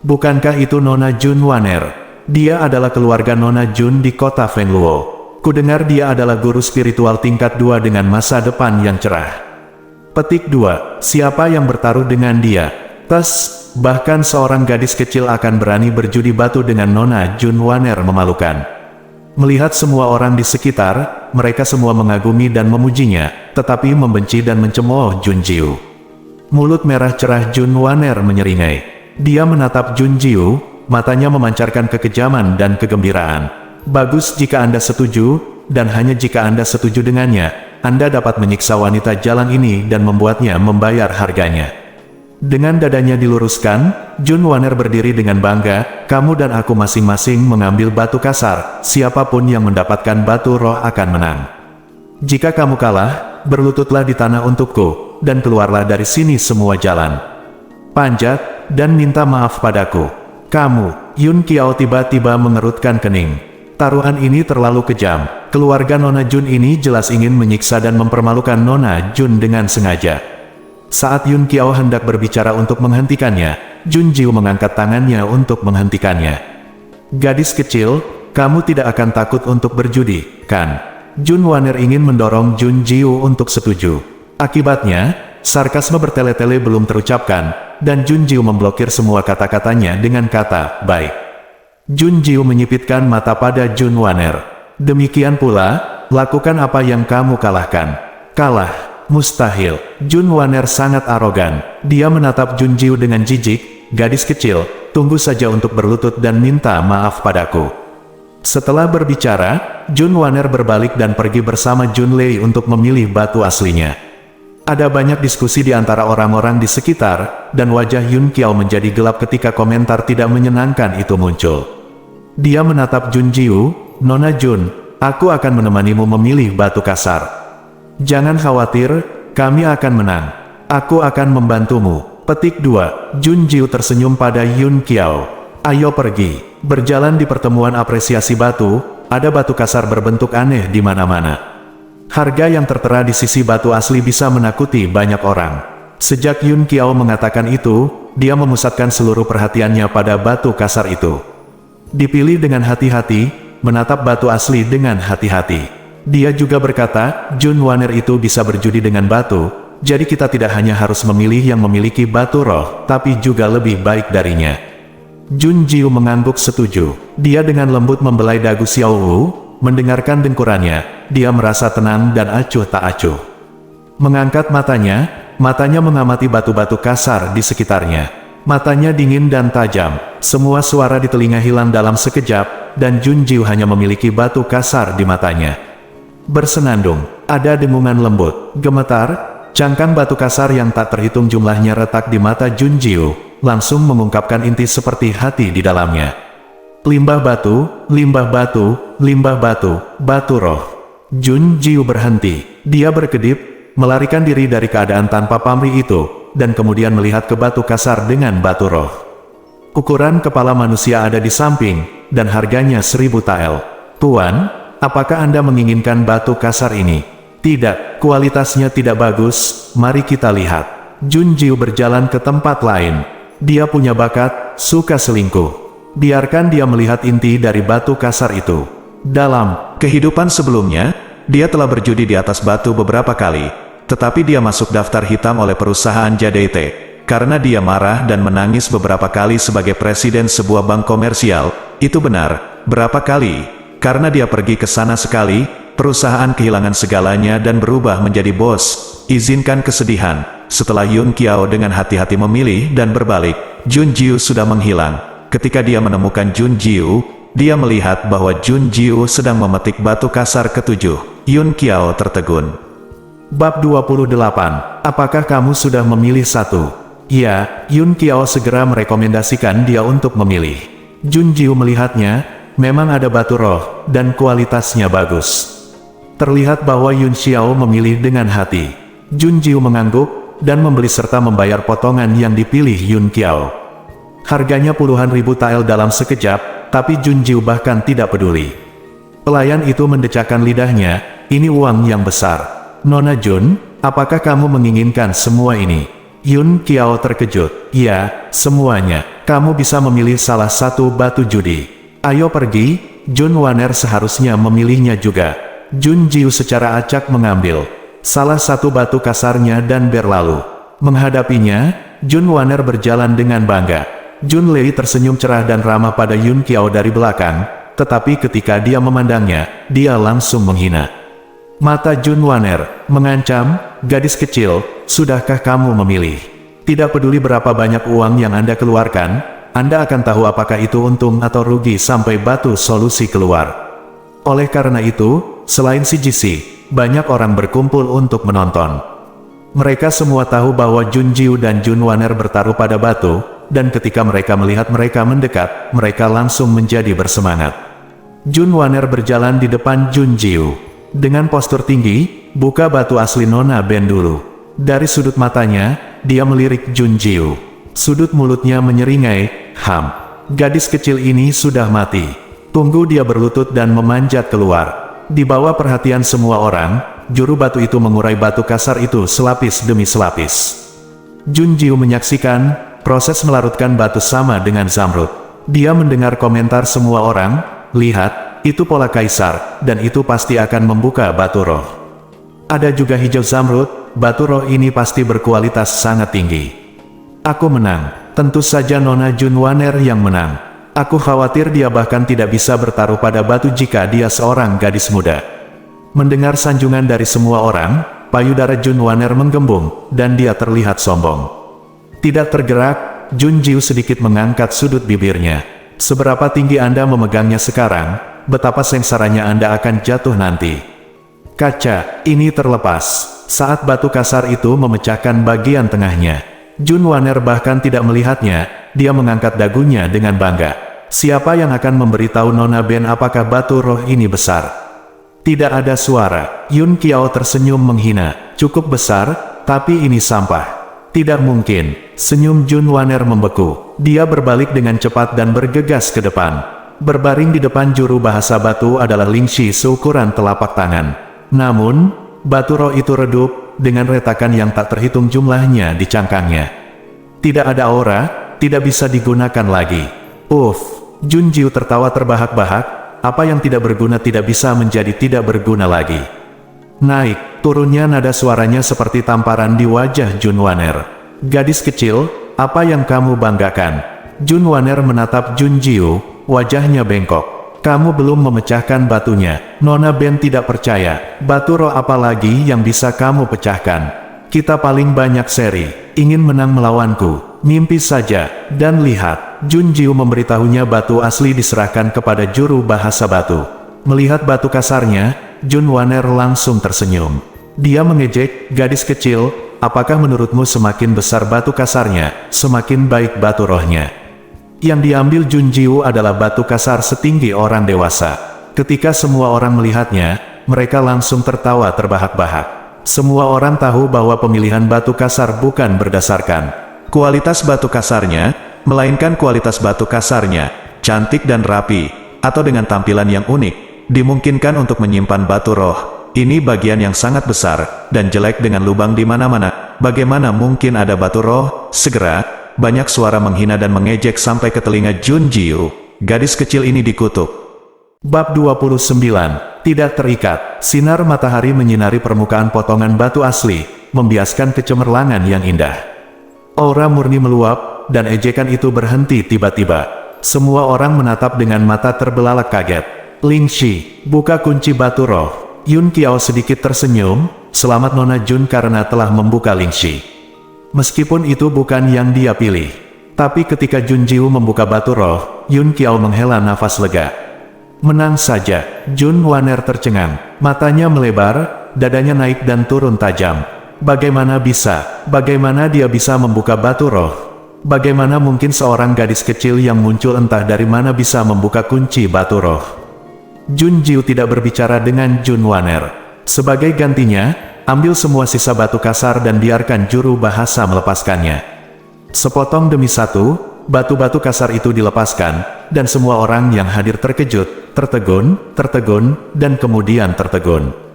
A: Bukankah itu Nona Jun Waner? Dia adalah keluarga Nona Jun di kota Fengluo. Kudengar dia adalah guru spiritual tingkat 2 dengan masa depan yang cerah. Petik 2. Siapa yang bertaruh dengan dia? Bahkan seorang gadis kecil akan berani berjudi batu dengan Nona Jun Waner memalukan. Melihat semua orang di sekitar, mereka semua mengagumi dan memujinya, tetapi membenci dan mencemooh Jun Jiu. Mulut merah cerah Jun Waner menyeringai. Dia menatap Jun Jiu, matanya memancarkan kekejaman dan kegembiraan. Bagus jika Anda setuju, dan hanya jika Anda setuju dengannya, Anda dapat menyiksa wanita jalan ini dan membuatnya membayar harganya. Dengan dadanya diluruskan, Jun Waner berdiri dengan bangga, kamu dan aku masing-masing mengambil batu kasar, siapapun yang mendapatkan batu roh akan menang. Jika kamu kalah, berlututlah di tanah untukku, dan keluarlah dari sini semua jalan. Panjat, dan minta maaf padaku. Kamu, Yun Qiao tiba-tiba mengerutkan kening. Taruhan ini terlalu kejam. Keluarga Nona Jun ini jelas ingin menyiksa dan mempermalukan Nona Jun dengan sengaja. Saat Yun Qiao hendak berbicara untuk menghentikannya, Jun Jiu mengangkat tangannya untuk menghentikannya. Gadis kecil, kamu tidak akan takut untuk berjudi, kan? Jun Waner ingin mendorong Jun Jiu untuk setuju. Akibatnya, sarkasme bertele-tele belum terucapkan, dan Jun Jiu memblokir semua kata-katanya dengan kata, baik. Jun Jiu menyipitkan mata pada Jun Waner. Demikian pula, lakukan apa yang kamu kalahkan. Kalah. Mustahil. Jun Waner sangat arogan. Dia menatap Jun Jiu dengan jijik, gadis kecil, tunggu saja untuk berlutut dan minta maaf padaku. Setelah berbicara, Jun Waner berbalik dan pergi bersama Jun Lei untuk memilih batu aslinya. Ada banyak diskusi di antara orang-orang di sekitar, dan wajah Yun Qiao menjadi gelap ketika komentar tidak menyenangkan itu muncul. Dia menatap Jun Jiu, Nona Jun, aku akan menemanimu memilih batu kasar. Jangan khawatir, kami akan menang. Aku akan membantumu. Petik 2. Jun Jiu tersenyum pada Yun Qiao. Ayo pergi. Berjalan di pertemuan apresiasi batu, ada batu kasar berbentuk aneh di mana-mana. Harga yang tertera di sisi batu asli bisa menakuti banyak orang. Sejak Yun Qiao mengatakan itu, dia memusatkan seluruh perhatiannya pada batu kasar itu. Dipilih dengan hati-hati, menatap batu asli dengan hati-hati. Dia juga berkata, Junwaner itu bisa berjudi dengan batu, jadi kita tidak hanya harus memilih yang memiliki batu roh, tapi juga lebih baik darinya. Junjiu mengangguk setuju. Dia dengan lembut membelai dagu Xiao Wu, mendengarkan dengkurannya, dia merasa tenang dan acuh tak acuh. Mengangkat matanya mengamati batu-batu kasar di sekitarnya. Matanya dingin dan tajam, semua suara di telinga hilang dalam sekejap, dan Junjiu hanya memiliki batu kasar di matanya. Bersenandung, ada dengungan lembut, gemetar, cangkang batu kasar yang tak terhitung jumlahnya retak di mata Junjiu, langsung mengungkapkan inti seperti hati di dalamnya. Limbah batu, limbah batu, limbah batu, batu roh. Junjiu berhenti, dia berkedip, melarikan diri dari keadaan tanpa pamrih itu, dan kemudian melihat ke batu kasar dengan batu roh. Ukuran kepala manusia ada di samping, dan harganya 1000 tael. Tuan, apakah Anda menginginkan batu kasar ini? Tidak, kualitasnya tidak bagus, mari kita lihat. Junjiu berjalan ke tempat lain. Dia punya bakat, suka selingkuh. Biarkan dia melihat inti dari batu kasar itu. Dalam kehidupan sebelumnya, dia telah berjudi di atas batu beberapa kali, tetapi dia masuk daftar hitam oleh perusahaan JDT, karena dia marah dan menangis beberapa kali sebagai presiden sebuah bank komersial. Itu benar, berapa kali? Karena dia pergi ke sana sekali, perusahaan kehilangan segalanya dan berubah menjadi bos. Izinkan kesedihan. Setelah Yun Qiao dengan hati-hati memilih dan berbalik, Junjiu sudah menghilang. Ketika dia menemukan Junjiu, dia melihat bahwa Junjiu sedang memetik batu kasar ketujuh. Yun Qiao tertegun. Bab 28. Apakah kamu sudah memilih satu? Ya, Yun Qiao segera merekomendasikan dia untuk memilih. Junjiu melihatnya, memang ada batu roh, dan kualitasnya bagus. Terlihat bahwa Yun Qiao memilih dengan hati. Junjiu mengangguk, dan membeli serta membayar potongan yang dipilih Yun Qiao. Harganya puluhan ribu tael dalam sekejap, tapi Junjiu bahkan tidak peduli. Pelayan itu mendecakkan lidahnya, ini uang yang besar. Nona Jun, apakah kamu menginginkan semua ini? Yun Qiao terkejut. Ya, semuanya. Kamu bisa memilih salah satu batu judi. Ayo pergi, Junwaner seharusnya memilihnya juga. Junjiu secara acak mengambil salah satu batu kasarnya dan berlalu. Menghadapinya, Junwaner berjalan dengan bangga. Jun Lei tersenyum cerah dan ramah pada Yun Qiao dari belakang, tetapi ketika dia memandangnya, dia langsung menghina. Mata Junwaner mengancam, gadis kecil, sudahkah kamu memilih? Tidak peduli berapa banyak uang yang Anda keluarkan, Anda akan tahu apakah itu untung atau rugi sampai batu solusi keluar. Oleh karena itu, selain CGC, banyak orang berkumpul untuk menonton. Mereka semua tahu bahwa Junjiu dan Junwaner bertaruh pada batu, dan ketika mereka melihat mereka mendekat, mereka langsung menjadi bersemangat. Junwaner berjalan di depan Junjiu. Dengan postur tinggi, buka batu asli Nona Ben dulu. Dari sudut matanya, dia melirik Junjiu. Sudut mulutnya menyeringai, gadis kecil ini sudah mati. Tunggu dia berlutut dan memanjat keluar. Di bawah perhatian semua orang, juru batu itu mengurai batu kasar itu selapis demi selapis. Junjiu menyaksikan proses melarutkan batu sama dengan zamrud. Dia mendengar komentar semua orang, lihat, itu pola kaisar, dan itu pasti akan membuka batu roh. Ada juga hijau zamrud, batu roh ini pasti berkualitas sangat tinggi. Aku menang, tentu saja Nona Junwaner yang menang. Aku khawatir dia bahkan tidak bisa bertaruh pada batu jika dia seorang gadis muda. Mendengar sanjungan dari semua orang, payudara Junwaner menggembung, dan dia terlihat sombong. Tidak tergerak, Junjiu sedikit mengangkat sudut bibirnya. Seberapa tinggi Anda memegangnya sekarang, betapa sengsaranya Anda akan jatuh nanti. Kaca, ini terlepas. Saat batu kasar itu memecahkan bagian tengahnya. Junwaner bahkan tidak melihatnya, dia mengangkat dagunya dengan bangga. Siapa yang akan memberitahu Nona Ben apakah batu roh ini besar? Tidak ada suara. Yun Qiao tersenyum menghina. Cukup besar, tapi ini sampah. Tidak mungkin. Senyum Junwaner membeku. Dia berbalik dengan cepat dan bergegas ke depan. Berbaring di depan juru bahasa batu adalah Lingxi seukuran telapak tangan. Namun, batu roh itu redup, dengan retakan yang tak terhitung jumlahnya di cangkangnya. Tidak ada aura, tidak bisa digunakan lagi. Junjiu tertawa terbahak-bahak, apa yang tidak berguna tidak bisa menjadi tidak berguna lagi. Naik, turunnya nada suaranya seperti tamparan di wajah Junwaner. Gadis kecil, apa yang kamu banggakan? Junwaner menatap Junjiu, wajahnya bengkok. Kamu belum memecahkan batunya. Nona Ben tidak percaya. Batu roh apa lagi yang bisa kamu pecahkan? Kita paling banyak seri. Ingin menang melawanku. Mimpi saja. Dan lihat. Junjiu memberitahunya batu asli diserahkan kepada juru bahasa batu. Melihat batu kasarnya, Junwaner langsung tersenyum. Dia mengejek, gadis kecil, apakah menurutmu semakin besar batu kasarnya, semakin baik batu rohnya? Yang diambil Junjiu adalah batu kasar setinggi orang dewasa. Ketika semua orang melihatnya, mereka langsung tertawa terbahak-bahak. Semua orang tahu bahwa pemilihan batu kasar bukan berdasarkan kualitas batu kasarnya, melainkan kualitas batu kasarnya, cantik dan rapi, atau dengan tampilan yang unik, dimungkinkan untuk menyimpan batu roh. Ini bagian yang sangat besar, dan jelek dengan lubang di mana-mana. Bagaimana mungkin ada batu roh? Segera, banyak suara menghina dan mengejek sampai ke telinga Junjiu. Gadis kecil ini dikutuk. Bab 29. Tidak terikat. Sinar matahari menyinari permukaan potongan batu asli, membiaskan kecemerlangan yang indah. Aura murni meluap, dan ejekan itu berhenti tiba-tiba. Semua orang menatap dengan mata terbelalak kaget. Lingxi, buka kunci batu roh. Yun Qiao sedikit tersenyum, selamat Nona Jun karena telah membuka Lingxi. Meskipun itu bukan yang dia pilih. Tapi ketika Junjiu membuka batu roh, Yun Qiao menghela nafas lega. Menang saja. Junwaner tercengang. Matanya melebar, dadanya naik dan turun tajam. Bagaimana bisa? Bagaimana dia bisa membuka batu roh? Bagaimana mungkin seorang gadis kecil yang muncul entah dari mana bisa membuka kunci batu roh? Junjiu tidak berbicara dengan Junwaner. Sebagai gantinya, ambil semua sisa batu kasar dan biarkan juru bahasa melepaskannya. Sepotong demi satu, batu-batu kasar itu dilepaskan, dan semua orang yang hadir terkejut, tertegun, dan kemudian tertegun.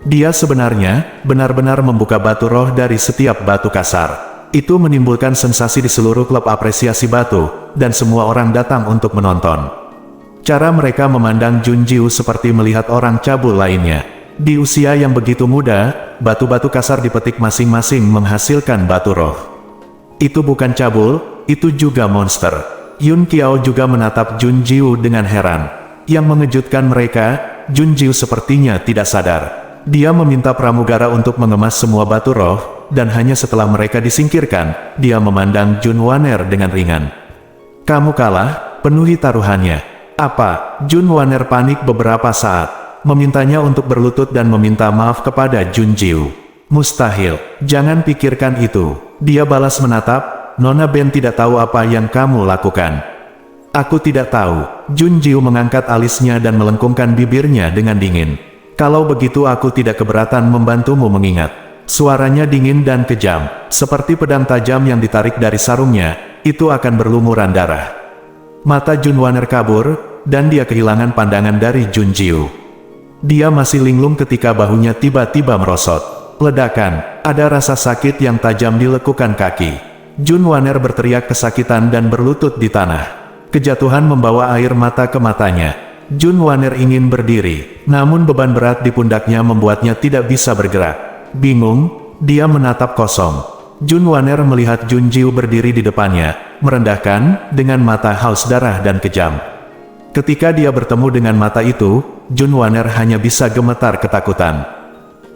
A: Dia sebenarnya, benar-benar membuka batu roh dari setiap batu kasar. Itu menimbulkan sensasi di seluruh klub apresiasi batu, dan semua orang datang untuk menonton. Cara mereka memandang Junjiu seperti melihat orang cabul lainnya. Di usia yang begitu muda, batu-batu kasar dipetik masing-masing menghasilkan batu roh. Itu bukan cabul, itu juga monster. Yun Qiao juga menatap Junjiu dengan heran. Yang mengejutkan mereka, Junjiu sepertinya tidak sadar. Dia meminta pramugara untuk mengemas semua batu roh, dan hanya setelah mereka disingkirkan, dia memandang Junwaner dengan ringan. Kamu kalah, penuhi taruhannya. Apa? Junwaner panik beberapa saat. Memintanya untuk berlutut dan meminta maaf kepada Junjiu. Mustahil, jangan pikirkan itu. Dia balas menatap, Nona Ben tidak tahu apa yang kamu lakukan. Aku tidak tahu. Junjiu mengangkat alisnya dan melengkungkan bibirnya dengan dingin. Kalau begitu aku tidak keberatan membantumu mengingat. Suaranya dingin dan kejam, seperti pedang tajam yang ditarik dari sarungnya, itu akan berlumuran darah. Mata Junwaner kabur, dan dia kehilangan pandangan dari Junjiu. Dia masih linglung ketika bahunya tiba-tiba merosot. Ledakan, ada rasa sakit yang tajam di lekukan kaki. Junwaner berteriak kesakitan dan berlutut di tanah. Kejatuhan membawa air mata ke matanya. Junwaner ingin berdiri, namun beban berat di pundaknya membuatnya tidak bisa bergerak. Bingung, dia menatap kosong. Junwaner melihat Junjiu berdiri di depannya, merendahkan, dengan mata haus darah dan kejam. Ketika dia bertemu dengan mata itu, Junwaner hanya bisa gemetar ketakutan.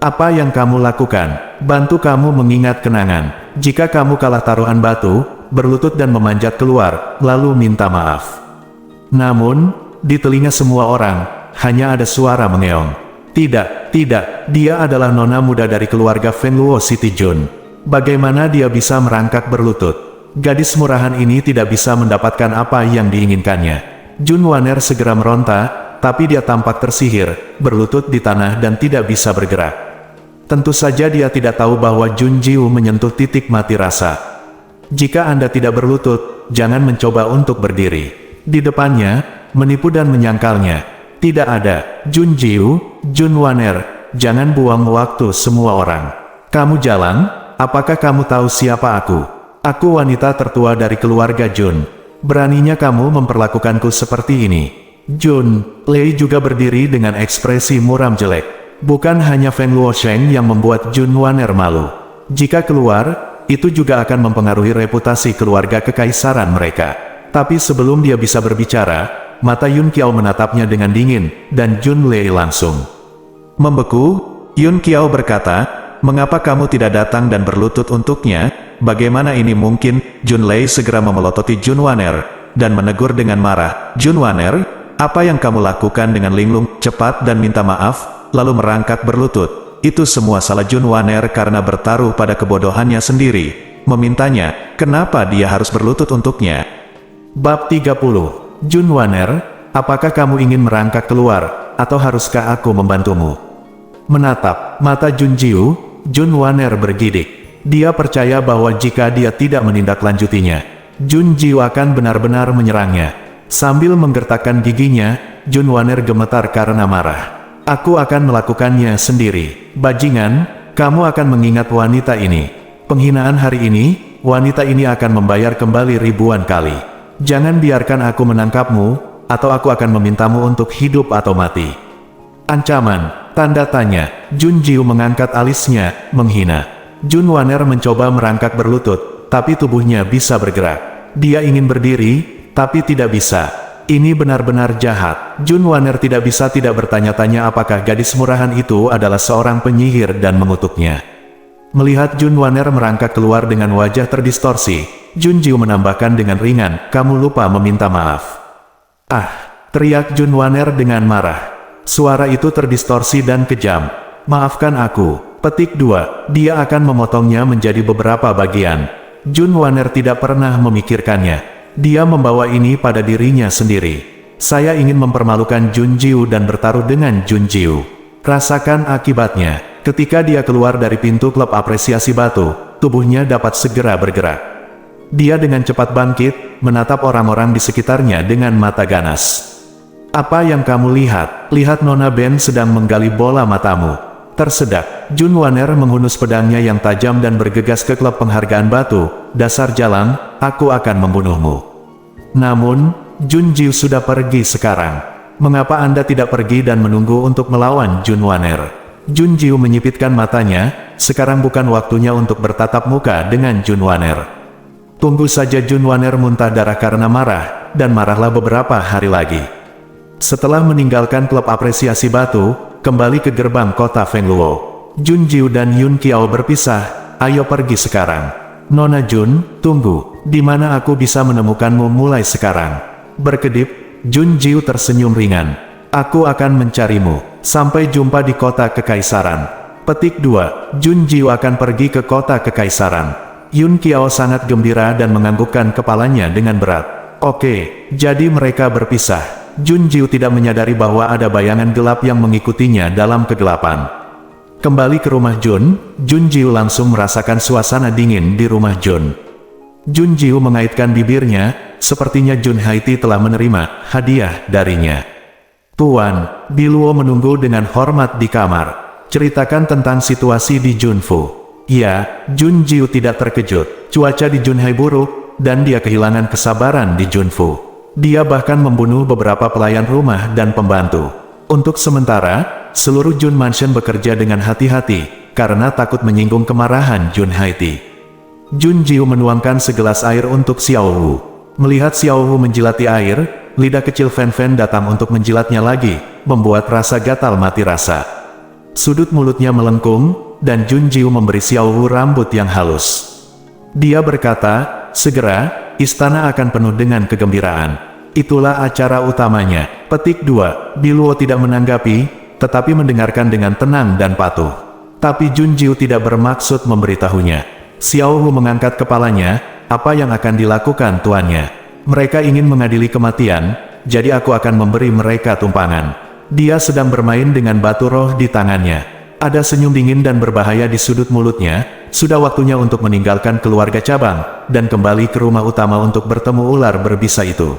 A: Apa yang kamu lakukan? Bantu kamu mengingat kenangan. Jika kamu kalah taruhan batu, berlutut dan memanjat keluar, lalu minta maaf. Namun, di telinga semua orang, hanya ada suara mengeong. Tidak, dia adalah nona muda dari keluarga Fenluo City Jun. Bagaimana dia bisa merangkak berlutut? Gadis murahan ini tidak bisa mendapatkan apa yang diinginkannya. Junwaner segera meronta, tapi dia tampak tersihir, berlutut di tanah dan tidak bisa bergerak. Tentu saja dia tidak tahu bahwa Junjiu menyentuh titik mati rasa. Jika Anda tidak berlutut, jangan mencoba untuk berdiri. Di depannya, menipu dan menyangkalnya. Tidak ada. Junjiu, Junwaner, jangan buang waktu semua orang. Kamu jalan, apakah kamu tahu siapa aku? Aku wanita tertua dari keluarga Jun. Beraninya kamu memperlakukanku seperti ini. Jun Lei juga berdiri dengan ekspresi muram jelek. Bukan hanya Feng Luosheng yang membuat Jun Wan'er malu. Jika keluar, itu juga akan mempengaruhi reputasi keluarga kekaisaran mereka. Tapi sebelum dia bisa berbicara, mata Yun Qiao menatapnya dengan dingin, dan Jun Lei langsung membeku. Yun Qiao berkata, "Mengapa kamu tidak datang dan berlutut untuknya? Bagaimana ini mungkin?" Jun Lei segera memelototi Jun Wan'er, dan menegur dengan marah, "Jun Wan'er, apa yang kamu lakukan dengan linglung? Cepat dan minta maaf, lalu merangkak berlutut." Itu semua salah Jun Wan'er karena bertaruh pada kebodohannya sendiri. Memintanya, kenapa dia harus berlutut untuknya? Bab 30. Jun Wan'er, apakah kamu ingin merangkak keluar, atau haruskah aku membantumu? Menatap mata Jun Jiu, Jun Wan'er bergidik. Dia percaya bahwa jika dia tidak menindaklanjutinya, Jun Jiu akan benar-benar menyerangnya. Sambil menggertakkan giginya, Jun Wan'er gemetar karena marah. "Aku akan melakukannya sendiri. Bajingan, kamu akan mengingat wanita ini. Penghinaan hari ini, wanita ini akan membayar kembali ribuan kali. Jangan biarkan aku menangkapmu, atau aku akan memintamu untuk hidup atau mati." Ancaman, tanda tanya. Jun Jiu mengangkat alisnya, menghina. Jun Wan'er mencoba merangkak berlutut, tapi tubuhnya bisa bergerak. Dia ingin berdiri, tapi tidak bisa. Ini benar-benar jahat. Jun Wan'er tidak bisa tidak bertanya-tanya apakah gadis murahan itu adalah seorang penyihir dan mengutuknya. Melihat Jun Wan'er merangkak keluar dengan wajah terdistorsi, Jun Jiu menambahkan dengan ringan, "Kamu lupa meminta maaf." "Ah!" teriak Jun Wan'er dengan marah. Suara itu terdistorsi dan kejam. "Maafkan aku." Petik 2. Dia akan memotongnya menjadi beberapa bagian. Jun Wan'er tidak pernah memikirkannya. Dia membawa ini pada dirinya sendiri. "Saya ingin mempermalukan Jun Jiu dan bertaruh dengan Jun Jiu. Rasakan akibatnya." Ketika dia keluar dari pintu klub apresiasi batu, tubuhnya dapat segera bergerak. Dia dengan cepat bangkit, menatap orang-orang di sekitarnya dengan mata ganas. "Apa yang kamu lihat? Lihat Nona Ben sedang menggali bola matamu." Tersedak, Jun Wan'er menghunus pedangnya yang tajam dan bergegas ke klub penghargaan batu. "Dasar jalang, aku akan membunuhmu." Namun, Jun Jiu sudah pergi sekarang. "Mengapa Anda tidak pergi dan menunggu untuk melawan Jun Wan'er?" Jun Jiu menyipitkan matanya. Sekarang bukan waktunya untuk bertatap muka dengan Jun Wan'er. Tunggu saja Jun Wan'er muntah darah karena marah, dan marahlah beberapa hari lagi. Setelah meninggalkan klub apresiasi batu, kembali ke gerbang kota Fengluo, Jun Jiu dan Yun Qiao berpisah. "Ayo pergi sekarang." "Nona Jun, tunggu. Di mana aku bisa menemukanmu mulai sekarang?" Berkedip, Jun Jiu tersenyum ringan. "Aku akan mencarimu. Sampai jumpa di kota kekaisaran." Petik 2. Jun Jiu akan pergi ke kota kekaisaran. Yun Qiao sangat gembira dan menganggukkan kepalanya dengan berat. Oke, jadi mereka berpisah. Jun Jiu tidak menyadari bahwa ada bayangan gelap yang mengikutinya dalam kegelapan. Kembali ke rumah Jun Jiu langsung merasakan suasana dingin di rumah Jun. Jun Jiu mengaitkan bibirnya, sepertinya Jun Haiti telah menerima hadiah darinya. "Tuan, Biluo menunggu dengan hormat di kamar. Ceritakan tentang situasi di Junfu." Ya, Jun Jiu tidak terkejut. Cuaca di Junhai buruk, dan dia kehilangan kesabaran di Junfu. Dia bahkan membunuh beberapa pelayan rumah dan pembantu. Untuk sementara, seluruh Jun Mansion bekerja dengan hati-hati, karena takut menyinggung kemarahan Jun Haiti. Jun Jiu menuangkan segelas air untuk Xiao Wu. Melihat Xiao Wu menjilati air, lidah kecil Fen Fen datang untuk menjilatnya lagi, membuat rasa gatal mati rasa. Sudut mulutnya melengkung, dan Jun Jiu memberi Xiao Wu rambut yang halus. Dia berkata, "Segera, istana akan penuh dengan kegembiraan. Itulah acara utamanya." Petik 2. Biluo tidak menanggapi, tetapi mendengarkan dengan tenang dan patuh. Tapi Jun Jiu tidak bermaksud memberitahunya. Xiao Wu mengangkat kepalanya. "Apa yang akan dilakukan tuannya?" "Mereka ingin mengadili kematian, jadi aku akan memberi mereka tumpangan." Dia sedang bermain dengan batu roh di tangannya. Ada senyum dingin dan berbahaya di sudut mulutnya. Sudah waktunya untuk meninggalkan keluarga cabang, dan kembali ke rumah utama untuk bertemu ular berbisa itu.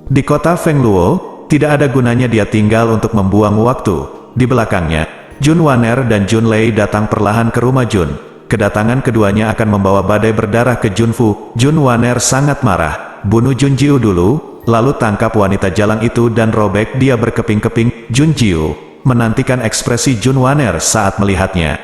A: Di kota Fengluo, tidak ada gunanya dia tinggal untuk membuang waktu. Di belakangnya, Jun Wan'er dan Jun Lei datang perlahan ke rumah Jun. kedatangan keduanya akan membawa badai berdarah ke Junfu. Jun Waner sangat marah. Bunuh Junjiu dulu, lalu tangkap wanita jalang itu dan robek dia berkeping-keping. Junjiu menantikan ekspresi Jun Waner saat melihatnya.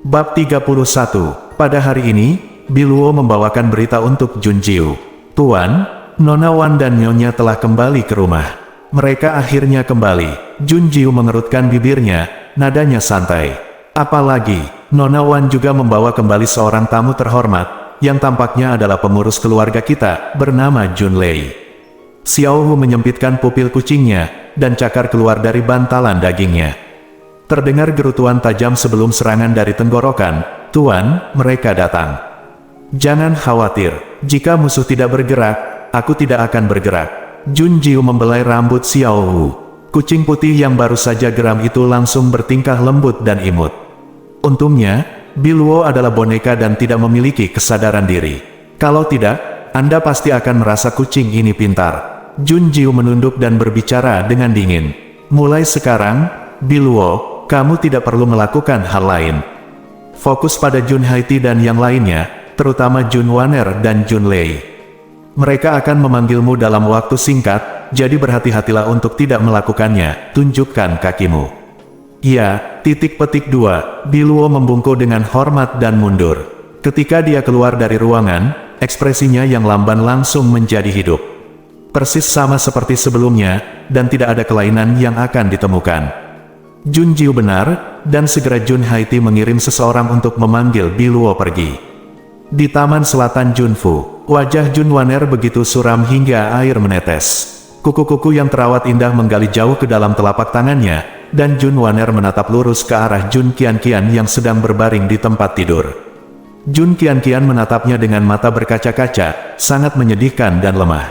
A: Bab 31. Pada hari ini, Biluo membawakan berita untuk Junjiu. Tuan, Nona Wan dan Nyonya telah kembali ke rumah. Mereka akhirnya kembali. Junjiu mengerutkan bibirnya, nadanya santai. Apalagi, Nona Wan juga membawa kembali seorang tamu terhormat, yang tampaknya adalah pengurus keluarga kita, bernama Jun Lei. Xiao Hu menyempitkan pupil kucingnya, dan cakar keluar dari bantalan dagingnya. Terdengar gerutuan tajam sebelum serangan dari tenggorokan. Tuan, mereka datang. Jangan khawatir, jika musuh tidak bergerak, aku tidak akan bergerak. Junjiu membelai rambut Xiao Hu. Kucing putih yang baru saja geram itu langsung bertingkah lembut dan imut. Untungnya, Biluo adalah boneka dan tidak memiliki kesadaran diri. Kalau tidak, Anda pasti akan merasa kucing ini pintar. Junjiu menunduk dan berbicara dengan dingin. Mulai sekarang, Biluo, kamu tidak perlu melakukan hal lain. Fokus pada Jun Haiti dan yang lainnya, terutama Jun Waner dan Jun Lei. Mereka akan memanggilmu dalam waktu singkat, jadi berhati-hatilah untuk tidak melakukannya. Tunjukkan kakimu. Ya, titik-petik 2, Biluo membungkuk dengan hormat dan mundur. Ketika dia keluar dari ruangan, ekspresinya yang lamban langsung menjadi hidup. Persis sama seperti sebelumnya, dan tidak ada kelainan yang akan ditemukan. Junjiu benar, dan segera Jun Haiti mengirim seseorang untuk memanggil Biluo pergi. Di Taman Selatan Junfu, wajah Jun Waner begitu suram hingga air menetes. Kuku-kuku yang terawat indah menggali jauh ke dalam telapak tangannya, dan Jun Waner menatap lurus ke arah Jun Qianqian yang sedang berbaring di tempat tidur. Jun Qianqian menatapnya dengan mata berkaca-kaca, sangat menyedihkan dan lemah.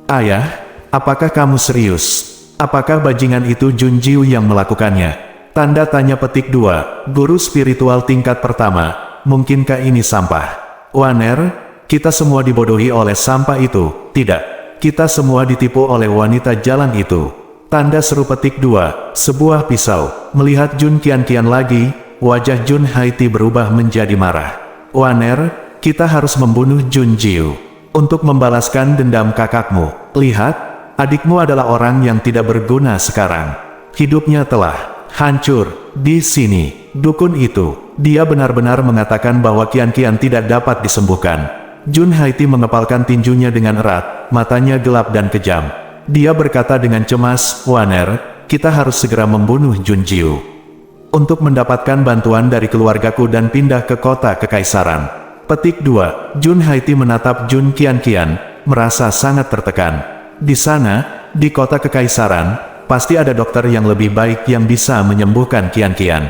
A: Ayah, apakah kamu serius? Apakah bajingan itu Junjiu yang melakukannya? Tanda tanya petik 2, guru spiritual tingkat pertama, mungkinkah ini sampah? Waner, kita semua dibodohi oleh sampah itu. Tidak, kita semua ditipu oleh wanita jalan itu. Tanda seru petik 2, sebuah pisau. Melihat Jun Qianqian lagi, wajah Jun Haiti berubah menjadi marah. Waner, kita harus membunuh Junjiu untuk membalaskan dendam kakakmu. Lihat, adikmu adalah orang yang tidak berguna sekarang. Hidupnya telah hancur di sini. Dukun itu, dia benar-benar mengatakan bahwa Qianqian tidak dapat disembuhkan. Jun Haiti mengepalkan tinjunya dengan erat, matanya gelap dan kejam. Dia berkata dengan cemas, Waner, kita harus segera membunuh Junjiu untuk mendapatkan bantuan dari keluargaku dan pindah ke kota kekaisaran. Petik 2, Jun Haiti menatap Jun Qianqian, merasa sangat tertekan. Di sana, di kota kekaisaran, pasti ada dokter yang lebih baik yang bisa menyembuhkan Qianqian.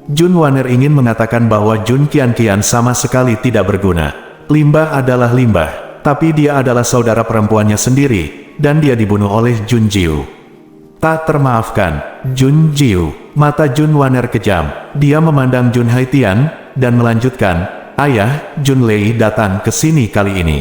A: Jun Waner ingin mengatakan bahwa Jun Qianqian sama sekali tidak berguna. Limbah adalah limbah, tapi dia adalah saudara perempuannya sendiri, dan dia dibunuh oleh Junjiu. Tak termaafkan, Junjiu. Mata Jun Waner kejam. Dia memandang Jun Haitian, dan melanjutkan, Ayah, Jun Lei datang ke sini kali ini.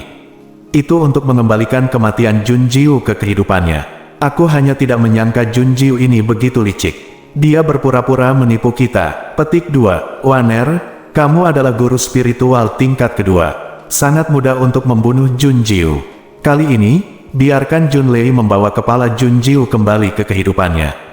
A: Itu untuk mengembalikan kematian Junjiu ke kehidupannya. Aku hanya tidak menyangka Junjiu ini begitu licik. Dia berpura-pura menipu kita. Petik 2, Waner, kamu adalah guru spiritual tingkat kedua. Sangat mudah untuk membunuh Junjiu. Kali ini, biarkan Jun Lei membawa kepala Junjiu kembali ke kehidupannya.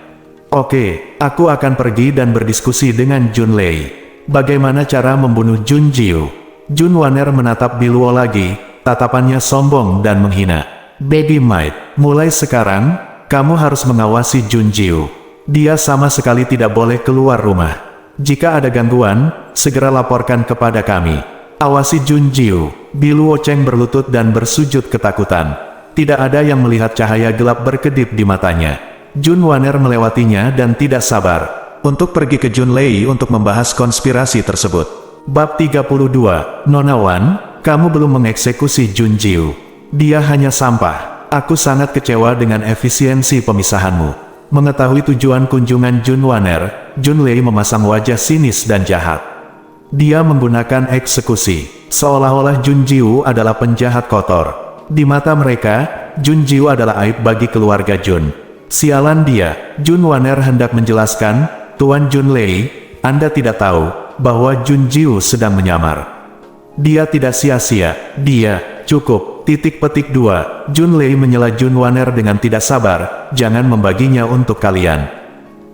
A: Oke, aku akan pergi dan berdiskusi dengan Jun Lei. Bagaimana cara membunuh Junjiu? Jun Waner menatap Biluo lagi, tatapannya sombong dan menghina. Baby Might, mulai sekarang, kamu harus mengawasi Junjiu. Dia sama sekali tidak boleh keluar rumah. Jika ada gangguan, segera laporkan kepada kami. Awasi Junjiu. Biluo Cheng berlutut dan bersujud ketakutan. Tidak ada yang melihat cahaya gelap berkedip di matanya. Jun Waner melewatinya dan tidak sabar untuk pergi ke Jun Lei untuk membahas konspirasi tersebut. Bab 32, Nona Wan, kamu belum mengeksekusi Junjiu. Dia hanya sampah. Aku sangat kecewa dengan efisiensi pemisahanmu. Mengetahui tujuan kunjungan Jun Waner, Jun Lei memasang wajah sinis dan jahat. Dia menggunakan eksekusi, seolah-olah Junjiu adalah penjahat kotor. Di mata mereka, Junjiu adalah aib bagi keluarga Jun. Sialan dia, Jun Waner hendak menjelaskan, Tuan Jun Lei, Anda tidak tahu, bahwa Jun Jiu sedang menyamar. Dia tidak sia-sia, dia, cukup, titik petik 2, Jun Lei menyela Jun Wanner dengan tidak sabar, jangan membaginya untuk kalian.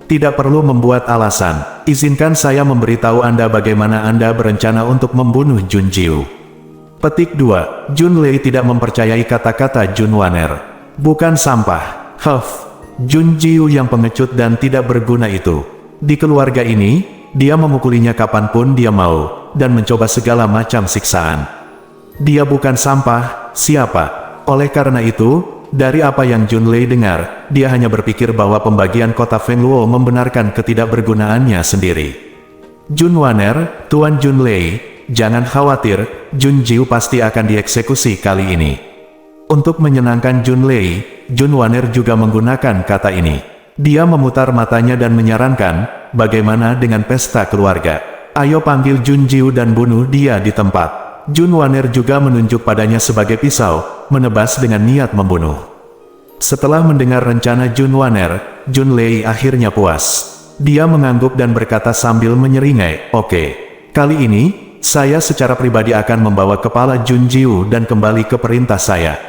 A: Tidak perlu membuat alasan, izinkan saya memberitahu Anda bagaimana Anda berencana untuk membunuh Jun Jiu. Petik 2, Jun Lei tidak mempercayai kata-kata Jun Wanner. Bukan sampah, Jun Jiu yang pengecut dan tidak berguna itu. Di keluarga ini, dia memukulinya kapanpun dia mau, dan mencoba segala macam siksaan. Dia bukan sampah, siapa? Oleh karena itu, dari apa yang Jun Lei dengar, dia hanya berpikir bahwa pembagian kota Fengluo membenarkan ketidakbergunaannya sendiri. Jun Wanner, Tuan Jun Lei, jangan khawatir, Jun Jiu pasti akan dieksekusi kali ini. Untuk menyenangkan Jun Lei, Jun Wanner juga menggunakan kata ini. Dia memutar matanya dan menyarankan, bagaimana dengan pesta keluarga? Ayo panggil Jun Jiu dan bunuh dia di tempat. Jun Wanner juga menunjuk padanya sebagai pisau, menebas dengan niat membunuh. Setelah mendengar rencana Jun Wanner, Jun Lei akhirnya puas. Dia mengangguk dan berkata sambil menyeringai, oke. Kali ini, saya secara pribadi akan membawa kepala Jun Jiu dan kembali ke perintah saya.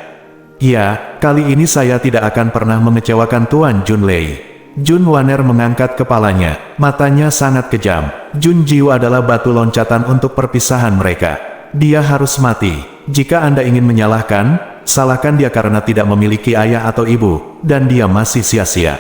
A: Ya, kali ini saya tidak akan pernah mengecewakan Tuan Jun Lei. Jun Wanner mengangkat kepalanya, matanya sangat kejam. Jun Jiu adalah batu loncatan untuk perpisahan mereka. Dia harus mati. Jika Anda ingin menyalahkan, salahkan dia karena tidak memiliki ayah atau ibu, dan dia masih sia-sia.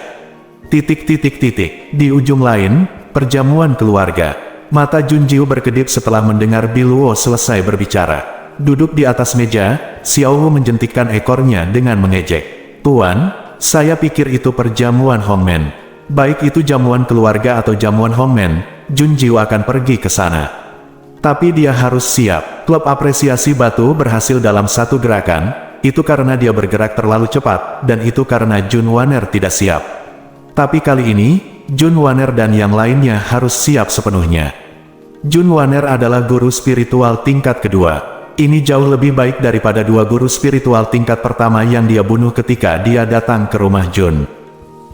A: Di ujung lain, perjamuan keluarga. Mata Jun Jiu berkedip setelah mendengar Biluo selesai berbicara. Duduk di atas meja, Xiao Wu menjentikkan ekornya dengan mengejek. Tuan, saya pikir itu perjamuan Hongmen. Baik itu jamuan keluarga atau jamuan Hongmen, Jun Jiu akan pergi ke sana. Tapi dia harus siap. Klub apresiasi batu berhasil dalam satu gerakan, itu karena dia bergerak terlalu cepat, dan itu karena Jun Wanner tidak siap. Tapi kali ini, Jun Wanner dan yang lainnya harus siap sepenuhnya. Jun Wanner adalah guru spiritual tingkat kedua. Ini jauh lebih baik daripada dua guru spiritual tingkat pertama yang dia bunuh ketika dia datang ke rumah Jun.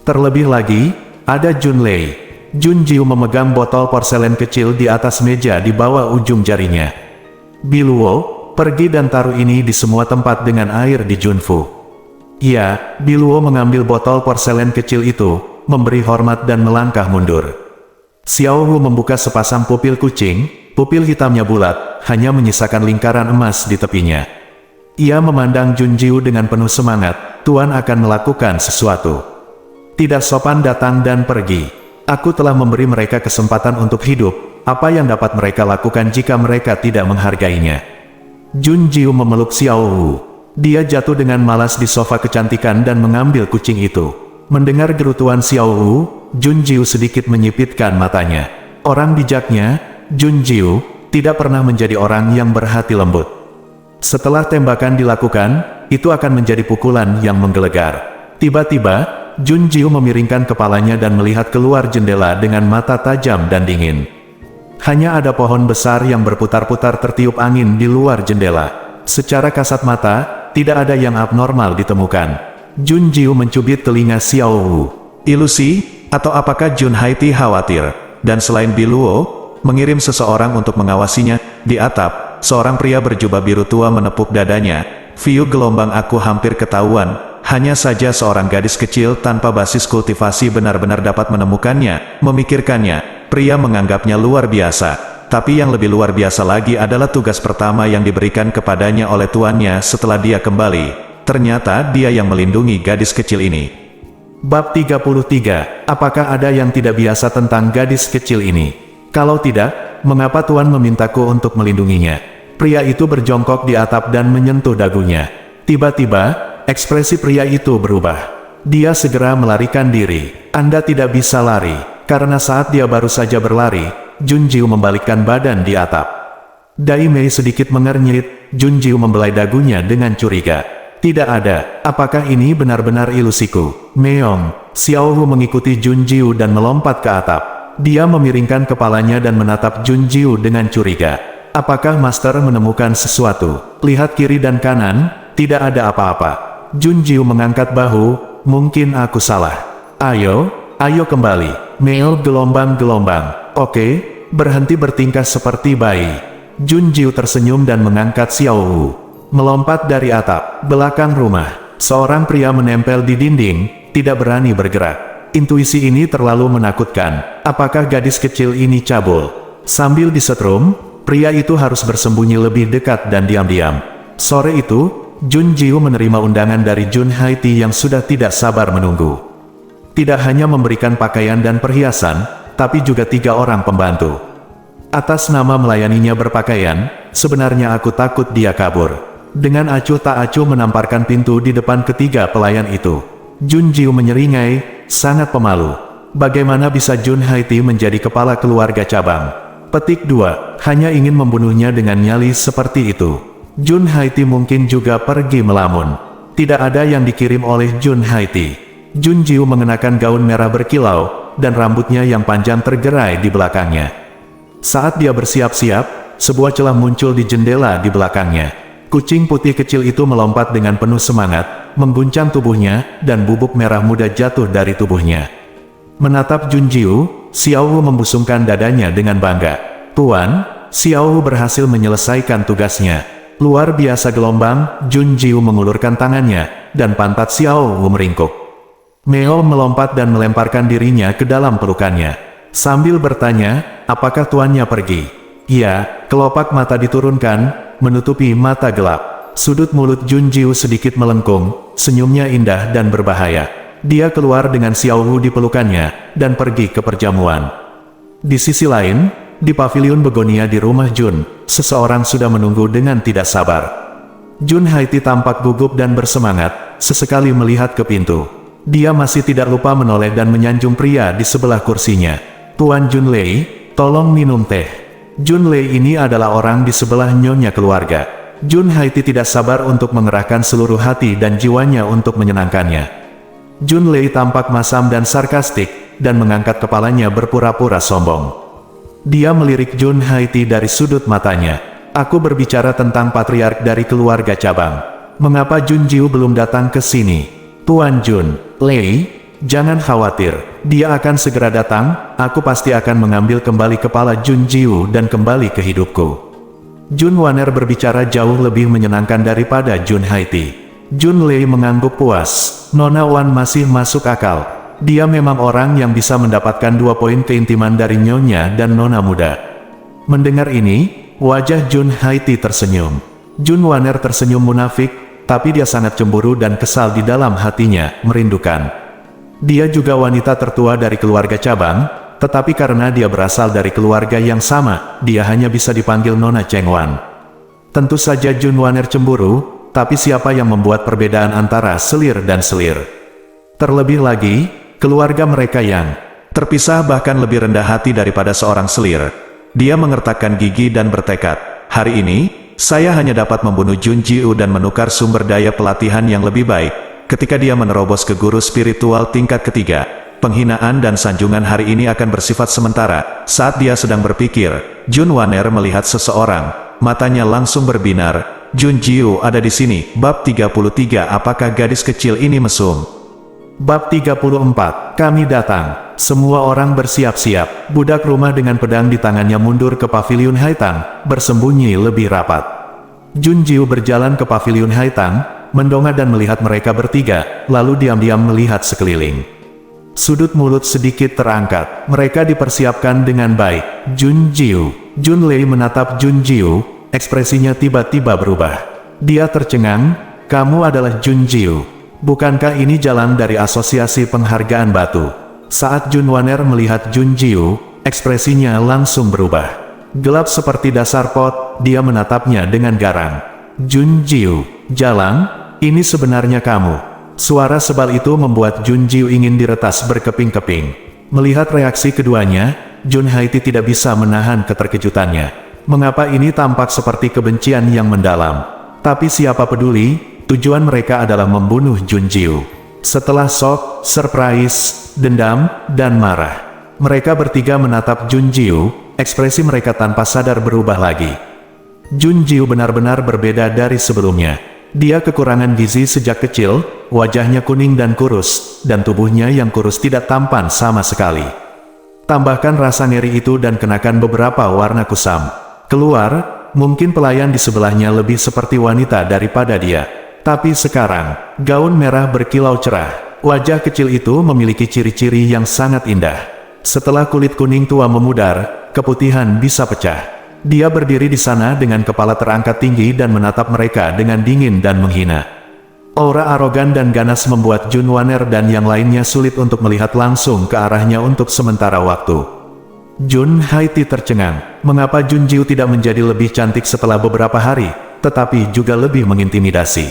A: Terlebih lagi, ada Jun Lei. Jun Jiu memegang botol porselen kecil di atas meja di bawah ujung jarinya. Biluo, pergi dan taruh ini di semua tempat dengan air di Junfu. Ya, Biluo mengambil botol porselen kecil itu, memberi hormat dan melangkah mundur. Xiao Wu membuka sepasang pupil kucing, pupil hitamnya bulat, hanya menyisakan lingkaran emas di tepinya. Ia memandang Jun Jiu dengan penuh semangat, Tuan akan melakukan sesuatu. Tidak sopan datang dan pergi. Aku telah memberi mereka kesempatan untuk hidup, apa yang dapat mereka lakukan jika mereka tidak menghargainya? Jun Jiu memeluk Xiao Wu. Dia jatuh dengan malas di sofa kecantikan dan mengambil kucing itu. Mendengar gerutuan Xiao Wu, Jun Jiu sedikit menyipitkan matanya. Orang bijaknya, Jun Jiu, tidak pernah menjadi orang yang berhati lembut. Setelah tembakan dilakukan, itu akan menjadi pukulan yang menggelegar. Tiba-tiba, Jun Jiu memiringkan kepalanya dan melihat keluar jendela dengan mata tajam dan dingin. Hanya ada pohon besar yang berputar-putar tertiup angin di luar jendela. Secara kasat mata, tidak ada yang abnormal ditemukan. Jun Jiu mencubit telinga Xiao Wu. Ilusi, atau apakah Jun Haiti khawatir? Dan selain Biluo, mengirim seseorang untuk mengawasinya. Di atap, seorang pria berjubah biru tua menepuk dadanya. View gelombang aku hampir ketahuan. Hanya saja seorang gadis kecil tanpa basis kultivasi benar-benar dapat menemukannya, memikirkannya. Pria menganggapnya luar biasa. Tapi yang lebih luar biasa lagi adalah tugas pertama yang diberikan kepadanya oleh tuannya setelah dia kembali. Ternyata dia yang melindungi gadis kecil ini. Bab 33, apakah ada yang tidak biasa tentang gadis kecil ini? Kalau tidak, mengapa Tuan memintaku untuk melindunginya? Pria itu berjongkok di atap dan menyentuh dagunya. Tiba-tiba, ekspresi pria itu berubah. Dia segera melarikan diri. Anda tidak bisa lari, karena saat dia baru saja berlari, Jun Jiu membalikkan badan di atap. Dai Mei sedikit mengernyit, Jun Jiu membelai dagunya dengan curiga. Tidak ada, apakah ini benar-benar ilusiku? Meong, Xiao Wu mengikuti Jun Jiu dan melompat ke atap. Dia memiringkan kepalanya dan menatap Jun Jiu dengan curiga. Apakah Master menemukan sesuatu? Lihat kiri dan kanan, tidak ada apa-apa. Jun Jiu mengangkat bahu, mungkin aku salah. Ayo kembali. Meo gelombang-gelombang. Oke, berhenti bertingkah seperti bayi. Jun Jiu tersenyum dan mengangkat Xiao Wu. Melompat dari atap belakang rumah. Seorang pria menempel di dinding, tidak berani bergerak. Intuisi ini terlalu menakutkan. Apakah gadis kecil ini cabul? Sambil disetrum, pria itu harus bersembunyi lebih dekat dan diam-diam. Sore itu, Jun Jiu menerima undangan dari Jun Haiti yang sudah tidak sabar menunggu. Tidak hanya memberikan pakaian dan perhiasan, tapi juga 3 orang pembantu. Atas nama melayaninya berpakaian, sebenarnya aku takut dia kabur. Dengan acuh tak acuh menamparkan pintu di depan ketiga pelayan itu. Jun Jiu menyeringai, sangat pemalu. Bagaimana bisa Jun Haiti menjadi kepala keluarga cabang? Petik 2, hanya ingin membunuhnya dengan nyali seperti itu. Jun Haiti mungkin juga pergi melamun. Tidak ada yang dikirim oleh Jun Haiti. Jun Jiu mengenakan gaun merah berkilau, dan rambutnya yang panjang tergerai di belakangnya. Saat dia bersiap-siap, sebuah celah muncul di jendela di belakangnya. Kucing putih kecil itu melompat dengan penuh semangat, mengguncang tubuhnya, dan bubuk merah muda jatuh dari tubuhnya. Menatap Jun Jiu, Xiao Wu membusungkan dadanya dengan bangga. Tuan, Xiao Wu berhasil menyelesaikan tugasnya. Luar biasa gelombang, Jun Jiu mengulurkan tangannya, dan pantat Xiao Wu meringkuk. Meo melompat dan melemparkan dirinya ke dalam pelukannya. Sambil bertanya, apakah tuannya pergi? Iya, kelopak mata diturunkan, menutupi mata gelap. Sudut mulut Jun Jiu sedikit melengkung, senyumnya indah dan berbahaya. Dia keluar dengan Xiao Wu di pelukannya, dan pergi ke perjamuan. Di sisi lain, di pavilion begonia di rumah Jun, seseorang sudah menunggu dengan tidak sabar. Jun Haiti tampak gugup dan bersemangat, sesekali melihat ke pintu. Dia masih tidak lupa menoleh dan menyanjung pria di sebelah kursinya. Tuan Jun Lei, tolong minum teh. Jun Lei ini adalah orang di sebelah nyonya keluarga. Jun Haiti tidak sabar untuk mengerahkan seluruh hati dan jiwanya untuk menyenangkannya. Jun Lei tampak masam dan sarkastik, dan mengangkat kepalanya berpura-pura sombong. Dia melirik Jun Haiti dari sudut matanya. Aku berbicara tentang patriark dari keluarga cabang. Mengapa Jun Jiu belum datang ke sini? Tuan Jun Lei, jangan khawatir, dia akan segera datang, aku pasti akan mengambil kembali kepala Jun Jiu dan kembali ke hidupku. Jun Waner berbicara jauh lebih menyenangkan daripada Jun Haiti. Jun Lei mengangguk puas, Nona Wan masih masuk akal. Dia memang orang yang bisa mendapatkan 2 poin keintiman dari nyonya dan nona muda. Mendengar ini, wajah Jun Haiti tersenyum. Jun Waner tersenyum munafik, tapi dia sangat cemburu dan kesal di dalam hatinya, merindukan. Dia juga wanita tertua dari keluarga cabang, tetapi karena dia berasal dari keluarga yang sama, dia hanya bisa dipanggil Nona Cheng Wan. Tentu saja Jun Waner cemburu, tapi siapa yang membuat perbedaan antara selir dan selir? Terlebih lagi, keluarga mereka yang terpisah bahkan lebih rendah hati daripada seorang selir. Dia mengertakkan gigi dan bertekad, hari ini, saya hanya dapat membunuh Jun Jiu dan menukar sumber daya pelatihan yang lebih baik. Ketika dia menerobos ke guru spiritual tingkat ketiga, penghinaan dan sanjungan hari ini akan bersifat sementara. Saat dia sedang berpikir, Jun Waner melihat seseorang. Matanya langsung berbinar. Jun Jiu ada di sini. Bab 33. Apakah gadis kecil ini mesum? Bab 34. Kami datang. Semua orang bersiap-siap. Budak rumah dengan pedang di tangannya mundur ke pavilion Haitang, bersembunyi lebih rapat. Jun Jiu berjalan ke pavilion Haitang, mendongak dan melihat mereka bertiga, lalu diam-diam melihat sekeliling. Sudut mulut sedikit terangkat. Mereka dipersiapkan dengan baik. Jun Jiu. Jun Lei menatap Jun Jiu, ekspresinya tiba-tiba berubah. Dia tercengang, kamu adalah Jun Jiu. Bukankah ini jalan dari asosiasi penghargaan batu? Saat Jun Waner melihat Jun Jiu, ekspresinya langsung berubah. Gelap seperti dasar pot, dia menatapnya dengan garang. Jun Jiu, Jalang, ini sebenarnya kamu. Suara sebal itu membuat Jun Jiu ingin diretas berkeping-keping. Melihat reaksi keduanya, Jun Haiti tidak bisa menahan keterkejutannya. Mengapa ini tampak seperti kebencian yang mendalam? Tapi siapa peduli, tujuan mereka adalah membunuh Jun Jiu. Setelah shock, surprise, dendam, dan marah, mereka bertiga menatap Jun Jiu, ekspresi mereka tanpa sadar berubah lagi. Jun Jiu benar-benar berbeda dari sebelumnya. Dia kekurangan gizi sejak kecil, wajahnya kuning dan kurus, dan tubuhnya yang kurus tidak tampan sama sekali. Tambahkan rasa ngeri itu dan kenakan beberapa warna kusam. Keluar, mungkin pelayan di sebelahnya lebih seperti wanita daripada dia. Tapi sekarang, gaun merah berkilau cerah. Wajah kecil itu memiliki ciri-ciri yang sangat indah. Setelah kulit kuning tua memudar, keputihan bisa pecah. Dia berdiri di sana dengan kepala terangkat tinggi dan menatap mereka dengan dingin dan menghina. Aura arogan dan ganas membuat Jun Wanner dan yang lainnya sulit untuk melihat langsung ke arahnya untuk sementara waktu. Jun Haiti tercengang. Mengapa Jun Jiu tidak menjadi lebih cantik setelah beberapa hari, tetapi juga lebih mengintimidasi?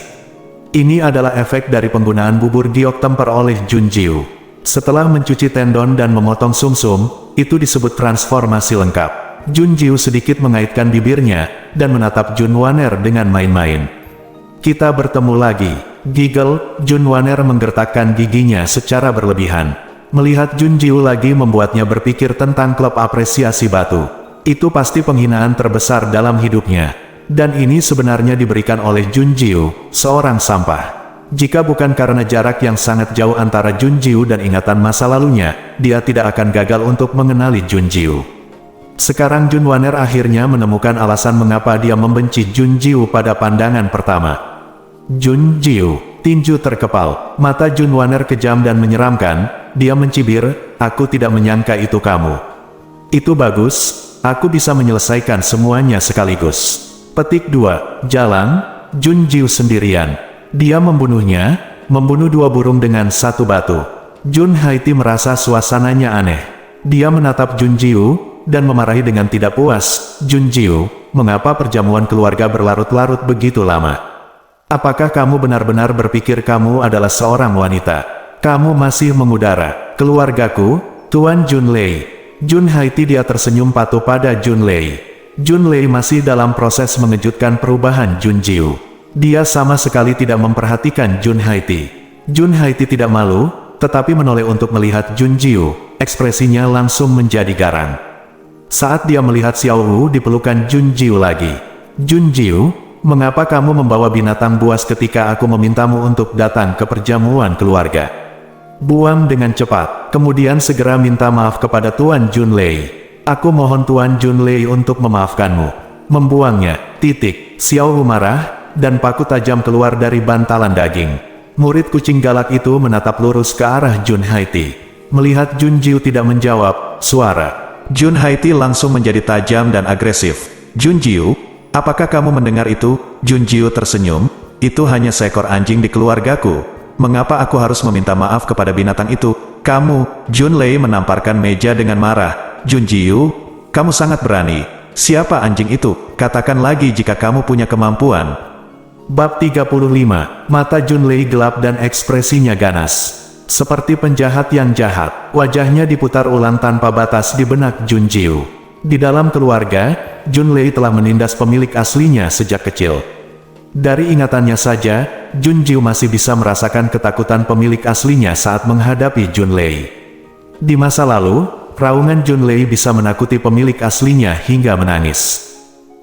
A: Ini adalah efek dari penggunaan bubur giok temper oleh Jun Jiu. Setelah mencuci tendon dan memotong sumsum, itu disebut transformasi lengkap. Jun Jiu sedikit mengaitkan bibirnya dan menatap Jun Wanner dengan main-main. Kita bertemu lagi. Giggle, Jun Wanner menggertakkan giginya secara berlebihan. Melihat Jun Jiu lagi membuatnya berpikir tentang klub apresiasi batu. Itu pasti penghinaan terbesar dalam hidupnya. Dan ini sebenarnya diberikan oleh Jun Jiu, seorang sampah. Jika bukan karena jarak yang sangat jauh antara Jun Jiu dan ingatan masa lalunya, dia tidak akan gagal untuk mengenali Jun Jiu. Sekarang Jun Wanner akhirnya menemukan alasan mengapa dia membenci Jun Jiu pada pandangan pertama. Jun Jiu, tinju terkepal. Mata Jun Wanner kejam dan menyeramkan. Dia mencibir, "Aku tidak menyangka itu kamu." "Itu bagus, aku bisa menyelesaikan semuanya sekaligus." Petik 2. Jalan, Jun Jiu sendirian. Dia membunuhnya, membunuh 2 burung dengan 1 batu. Jun Haiti merasa suasananya aneh. Dia menatap Jun Jiu, dan memarahi dengan tidak puas. "Jun Jiu, mengapa perjamuan keluarga berlarut-larut begitu lama? Apakah kamu benar-benar berpikir kamu adalah seorang wanita? Kamu masih mengudara. Keluargaku, Tuan Jun Lei." Jun Haiti dia tersenyum patuh pada Jun Lei. Jun Lei masih dalam proses mengejutkan perubahan Jun Jiu. Dia sama sekali tidak memperhatikan Jun Haiti. Jun Haiti tidak malu, tetapi menoleh untuk melihat Jun Jiu. Ekspresinya langsung menjadi garang. Saat dia melihat Xiao Wu dipelukan Jun Jiu lagi. "Jun Jiu, mengapa kamu membawa binatang buas ketika aku memintamu untuk datang ke perjamuan keluarga? Buang dengan cepat, kemudian segera minta maaf kepada Tuan Jun Lei. Aku mohon Tuan Jun Lei untuk memaafkanmu." "Membuangnya, titik." Xiao Wu marah, dan paku tajam keluar dari bantalan daging. Murid kucing galak itu menatap lurus ke arah Jun Haiti. Melihat Jun Jiu tidak menjawab, suara Jun Haiti langsung menjadi tajam dan agresif. "Jun Jiu, apakah kamu mendengar itu?" Jun Jiu tersenyum, "Itu hanya seekor anjing di keluargaku. Mengapa aku harus meminta maaf kepada binatang itu?" "Kamu," Jun Lei menamparkan meja dengan marah. "Jun Jiu, kamu sangat berani. Siapa anjing itu? Katakan lagi jika kamu punya kemampuan." Bab 35. Mata Jun Lei gelap dan ekspresinya ganas. Seperti penjahat yang jahat, wajahnya diputar ulang tanpa batas di benak Jun Jiu. Di dalam keluarga, Jun Lei telah menindas pemilik aslinya sejak kecil. Dari ingatannya saja, Jun Jiu masih bisa merasakan ketakutan pemilik aslinya saat menghadapi Jun Lei. Di masa lalu, raungan Jun Lei bisa menakuti pemilik aslinya hingga menangis.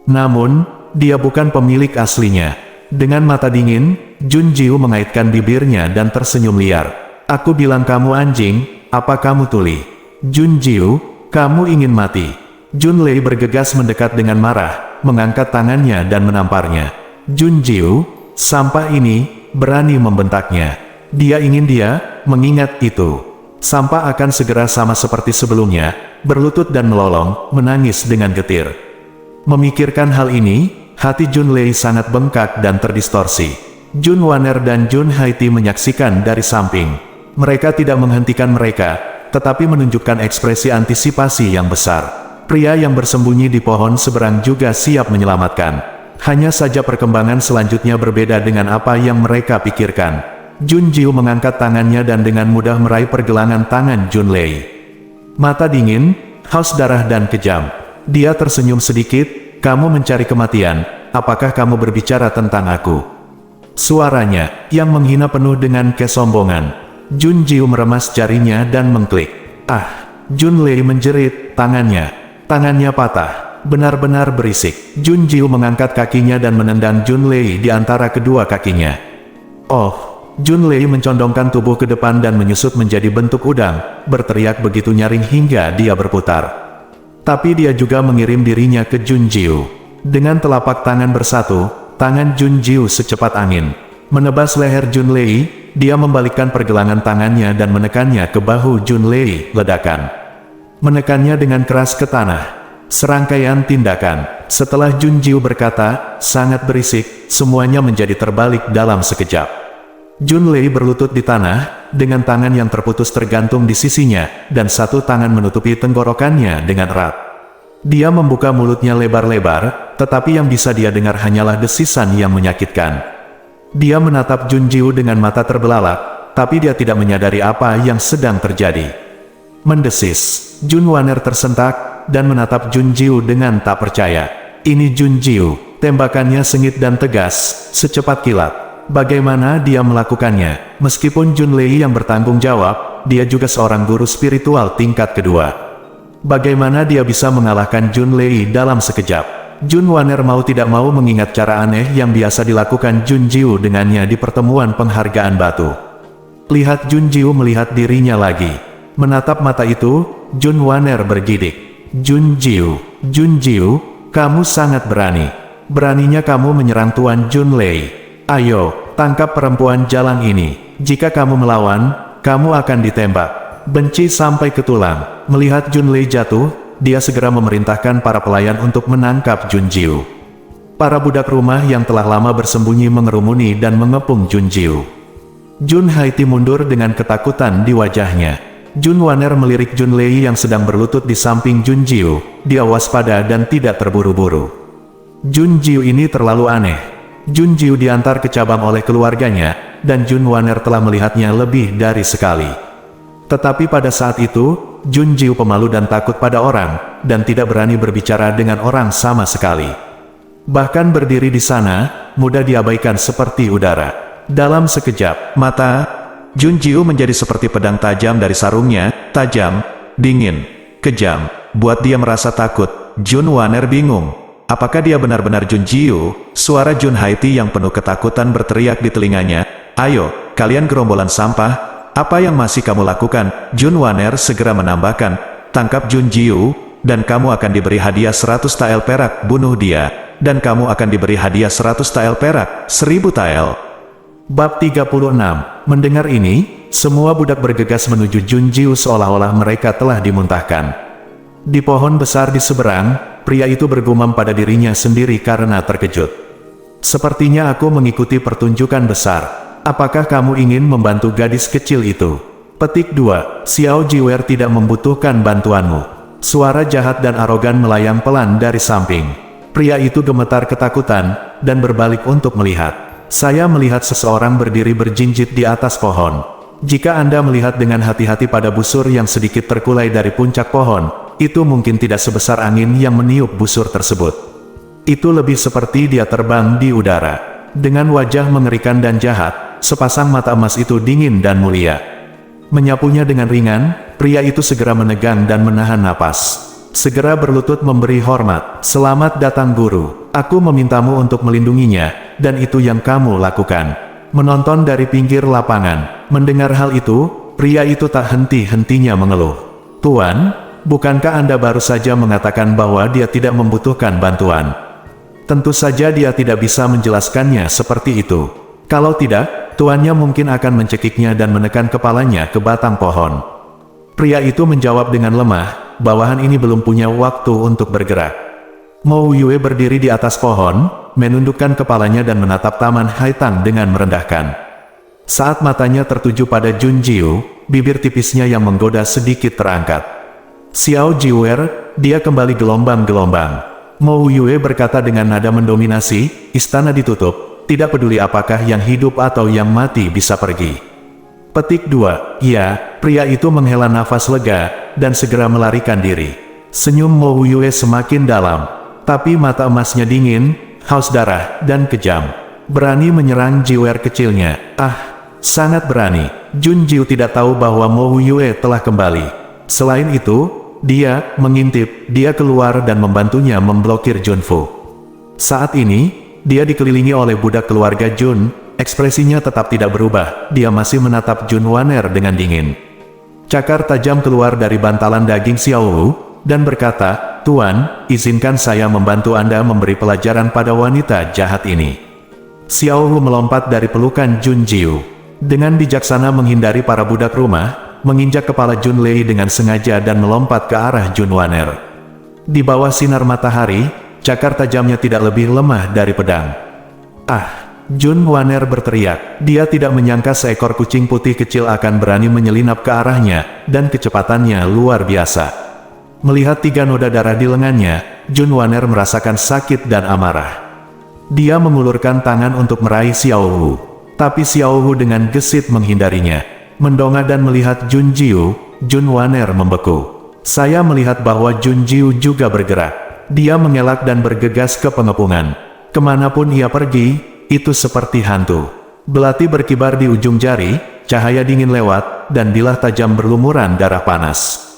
A: Namun, dia bukan pemilik aslinya. Dengan mata dingin, Jun Jiu mengaitkan bibirnya dan tersenyum liar. "Aku bilang kamu anjing, apa kamu tuli? Jun Jiu, kamu ingin mati." Jun Lei bergegas mendekat dengan marah, mengangkat tangannya dan menamparnya. Jun Jiu, sampah ini, berani membentaknya. Dia ingin dia, mengingat itu. Sampah akan segera sama seperti sebelumnya, berlutut dan melolong, menangis dengan getir. Memikirkan hal ini, hati Jun Lei sangat bengkak dan terdistorsi. Jun Wanner dan Jun Haiti menyaksikan dari samping. Mereka tidak menghentikan mereka, tetapi menunjukkan ekspresi antisipasi yang besar. Pria yang bersembunyi di pohon seberang juga siap menyelamatkan. Hanya saja perkembangan selanjutnya berbeda dengan apa yang mereka pikirkan. Jun Jiu mengangkat tangannya dan dengan mudah meraih pergelangan tangan Jun Lei. Mata dingin, haus darah dan kejam. Dia tersenyum sedikit. "Kamu mencari kematian, apakah kamu berbicara tentang aku?" Suaranya, yang menghina penuh dengan kesombongan. Jun Jiu meremas jarinya dan mengklik. "Ah!" Jun Lei menjerit, tangannya patah. Benar-benar berisik. Jun Jiu mengangkat kakinya dan menendang Jun Lei di antara kedua kakinya. "Oh!" Jun Lei mencondongkan tubuh ke depan dan menyusut menjadi bentuk udang, berteriak begitu nyaring hingga dia berputar. Tapi dia juga mengirim dirinya ke Jun Jiu. Dengan telapak tangan bersatu, tangan Jun Jiu secepat angin menebas leher Jun Lei. Dia membalikkan pergelangan tangannya dan menekannya ke bahu Jun Lei. Ledakan. Menekannya dengan keras ke tanah. Serangkaian tindakan. Setelah Jun Jiu berkata, sangat berisik, semuanya menjadi terbalik dalam sekejap. Jun Lei berlutut di tanah, dengan tangan yang terputus tergantung di sisinya, dan satu tangan menutupi tenggorokannya dengan erat. Dia membuka mulutnya lebar-lebar, tetapi yang bisa dia dengar hanyalah desisan yang menyakitkan. Dia menatap Jun Jiu dengan mata terbelalak, tapi dia tidak menyadari apa yang sedang terjadi. Mendesis, Jun Wanner tersentak, dan menatap Jun Jiu dengan tak percaya. Ini Jun Jiu, tembakannya sengit dan tegas, secepat kilat. Bagaimana dia melakukannya? Meskipun Jun Lei yang bertanggung jawab, dia juga seorang guru spiritual tingkat kedua. Bagaimana dia bisa mengalahkan Jun Lei dalam sekejap? Jun Wanner mau tidak mau mengingat cara aneh yang biasa dilakukan Jun Jiu dengannya di pertemuan penghargaan batu. Lihat Jun Jiu melihat dirinya lagi. Menatap mata itu, Jun Wanner bergidik. Jun Jiu, kamu sangat berani. Beraninya kamu menyerang Tuan Jun Lei. Ayo, tangkap perempuan jalang ini. Jika kamu melawan, kamu akan ditembak. Benci sampai ke tulang. Melihat Jun Lei jatuh, dia segera memerintahkan para pelayan untuk menangkap Jun Jiu. Para budak rumah yang telah lama bersembunyi mengerumuni dan mengepung Jun Jiu. Jun Haiti mundur dengan ketakutan di wajahnya. Jun Wanner melirik Jun Lei yang sedang berlutut di samping Jun Jiu. Dia waspada dan tidak terburu-buru. Jun Jiu ini terlalu aneh. Jun Jiu diantar ke cabang oleh keluarganya, dan Jun Wanner telah melihatnya lebih dari sekali. Tetapi pada saat itu, Jun Jiu pemalu dan takut pada orang, dan tidak berani berbicara dengan orang sama sekali. Bahkan berdiri di sana, mudah diabaikan seperti udara. Dalam sekejap mata, Jun Jiu menjadi seperti pedang tajam dari sarungnya, tajam, dingin, kejam, buat dia merasa takut. Jun Wanner bingung. Apakah dia benar-benar Jun Jiu? Suara Jun Haiti yang penuh ketakutan berteriak di telinganya. Ayo, kalian gerombolan sampah. Apa yang masih kamu lakukan? Jun Wanner segera menambahkan, tangkap Jun Jiu, dan kamu akan diberi hadiah 100 tael perak. Bunuh dia, dan kamu akan diberi hadiah 100 tael perak, 1000 tael. Bab 36. Mendengar ini, semua budak bergegas menuju Jun Jiu seolah-olah mereka telah dimuntahkan. Di pohon besar di seberang, pria itu bergumam pada dirinya sendiri karena terkejut. Sepertinya aku mengikuti pertunjukan besar. Apakah kamu ingin membantu gadis kecil itu? Petik 2. Xiao Jiwer tidak membutuhkan bantuanmu. Suara jahat dan arogan melayang pelan dari samping. Pria itu gemetar ketakutan, dan berbalik untuk melihat. Saya melihat seseorang berdiri berjinjit di atas pohon. Jika Anda melihat dengan hati-hati pada busur yang sedikit terkulai dari puncak pohon, itu mungkin tidak sebesar angin yang meniup busur tersebut. Itu lebih seperti dia terbang di udara. Dengan wajah mengerikan dan jahat, sepasang mata emas itu dingin dan mulia. Menyapunya dengan ringan, pria itu segera menegang dan menahan napas. Segera berlutut memberi hormat. Selamat datang guru. Aku memintamu untuk melindunginya, dan itu yang kamu lakukan. Menonton dari pinggir lapangan. Mendengar hal itu, pria itu tak henti-hentinya mengeluh. Tuan, bukankah Anda baru saja mengatakan bahwa dia tidak membutuhkan bantuan? Tentu saja dia tidak bisa menjelaskannya seperti itu. Kalau tidak, tuannya mungkin akan mencekiknya dan menekan kepalanya ke batang pohon. Pria itu menjawab dengan lemah, bawahan ini belum punya waktu untuk bergerak. Mo Yue berdiri di atas pohon, menundukkan kepalanya dan menatap Taman Haitang dengan merendahkan. Saat matanya tertuju pada Jun Jiu, bibir tipisnya yang menggoda sedikit terangkat. Xiao Jiwer, dia kembali gelombang-gelombang. Mo Yue berkata dengan nada mendominasi, istana ditutup, tidak peduli apakah yang hidup atau yang mati bisa pergi. Petik 2. Ya, pria itu menghela nafas lega, dan segera melarikan diri. Senyum Mo Yue semakin dalam, tapi mata emasnya dingin, haus darah, dan kejam. Berani menyerang Jiwer kecilnya. Ah, sangat berani. Jun Jiu tidak tahu bahwa Mo Yue telah kembali. Selain itu, dia mengintip, dia keluar dan membantunya memblokir Jun Fu. Saat ini, dia dikelilingi oleh budak keluarga Jun, ekspresinya tetap tidak berubah, dia masih menatap Jun Wan'er dengan dingin. Cakar tajam keluar dari bantalan daging Xiao Wu, dan berkata, "Tuan, izinkan saya membantu Anda memberi pelajaran pada wanita jahat ini." Xiao Wu melompat dari pelukan Jun Jiu. Dengan bijaksana menghindari para budak rumah, menginjak kepala Jun Lei dengan sengaja dan melompat ke arah Jun Wan'er. Di bawah sinar matahari, cakar tajamnya tidak lebih lemah dari pedang. "Ah!" Jun Wan'er berteriak. Dia tidak menyangka seekor kucing putih kecil akan berani menyelinap ke arahnya, dan kecepatannya luar biasa. Melihat 3 noda darah di lengannya, Jun Wan'er merasakan sakit dan amarah. Dia mengulurkan tangan untuk meraih Xiao Wu, tapi Xiao Wu dengan gesit menghindarinya. Mendongak dan melihat Jun Jiu, Jun Wan'er membeku. Saya melihat bahwa Jun Jiu juga bergerak. Dia mengelak dan bergegas ke pengepungan. Kemanapun ia pergi, itu seperti hantu. Belati berkibar di ujung jari, cahaya dingin lewat, dan bilah tajam berlumuran darah panas.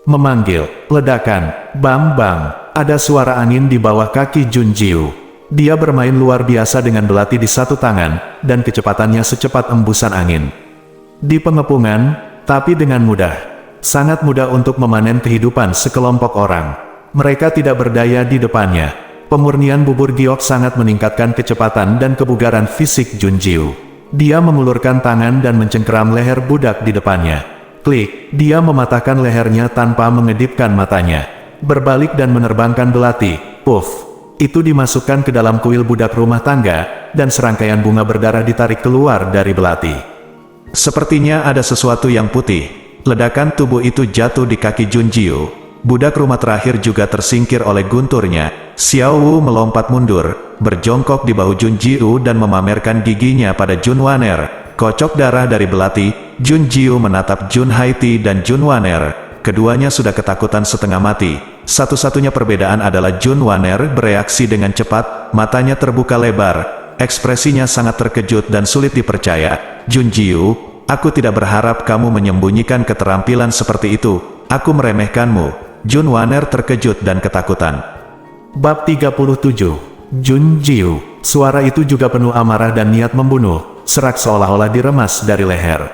A: Memanggil, ledakan, bang bang, ada suara angin di bawah kaki Jun Jiu. Dia bermain luar biasa dengan belati di satu tangan, dan kecepatannya secepat embusan angin. Di pengepungan, tapi dengan mudah. Sangat mudah untuk memanen kehidupan sekelompok orang. Mereka tidak berdaya di depannya. Pemurnian bubur giok sangat meningkatkan kecepatan dan kebugaran fisik Jun Jiu. Dia mengulurkan tangan dan mencengkeram leher budak di depannya. Klik, dia mematahkan lehernya tanpa mengedipkan matanya. Berbalik dan menerbangkan belati, puff. Itu dimasukkan ke dalam kuil budak rumah tangga, dan serangkaian bunga berdarah ditarik keluar dari belati. Sepertinya ada sesuatu yang putih. Ledakan tubuh itu jatuh di kaki Jun Jiu. Budak rumah terakhir juga tersingkir oleh gunturnya. Xiao Wu melompat mundur, berjongkok di bahu Jun Jiu dan memamerkan giginya pada Jun Wan'er. Kocok darah dari belati, Jun Jiu menatap Jun Haiti dan Jun Wan'er. Keduanya sudah ketakutan setengah mati. Satu-satunya perbedaan adalah Jun Wan'er bereaksi dengan cepat, matanya terbuka lebar. Ekspresinya sangat terkejut dan sulit dipercaya. "Jun Jiu, aku tidak berharap kamu menyembunyikan keterampilan seperti itu. Aku meremehkanmu." Jun Wan'er terkejut dan ketakutan. Bab 37. Jun Jiu. Suara itu juga penuh amarah dan niat membunuh, serak seolah-olah diremas dari leher.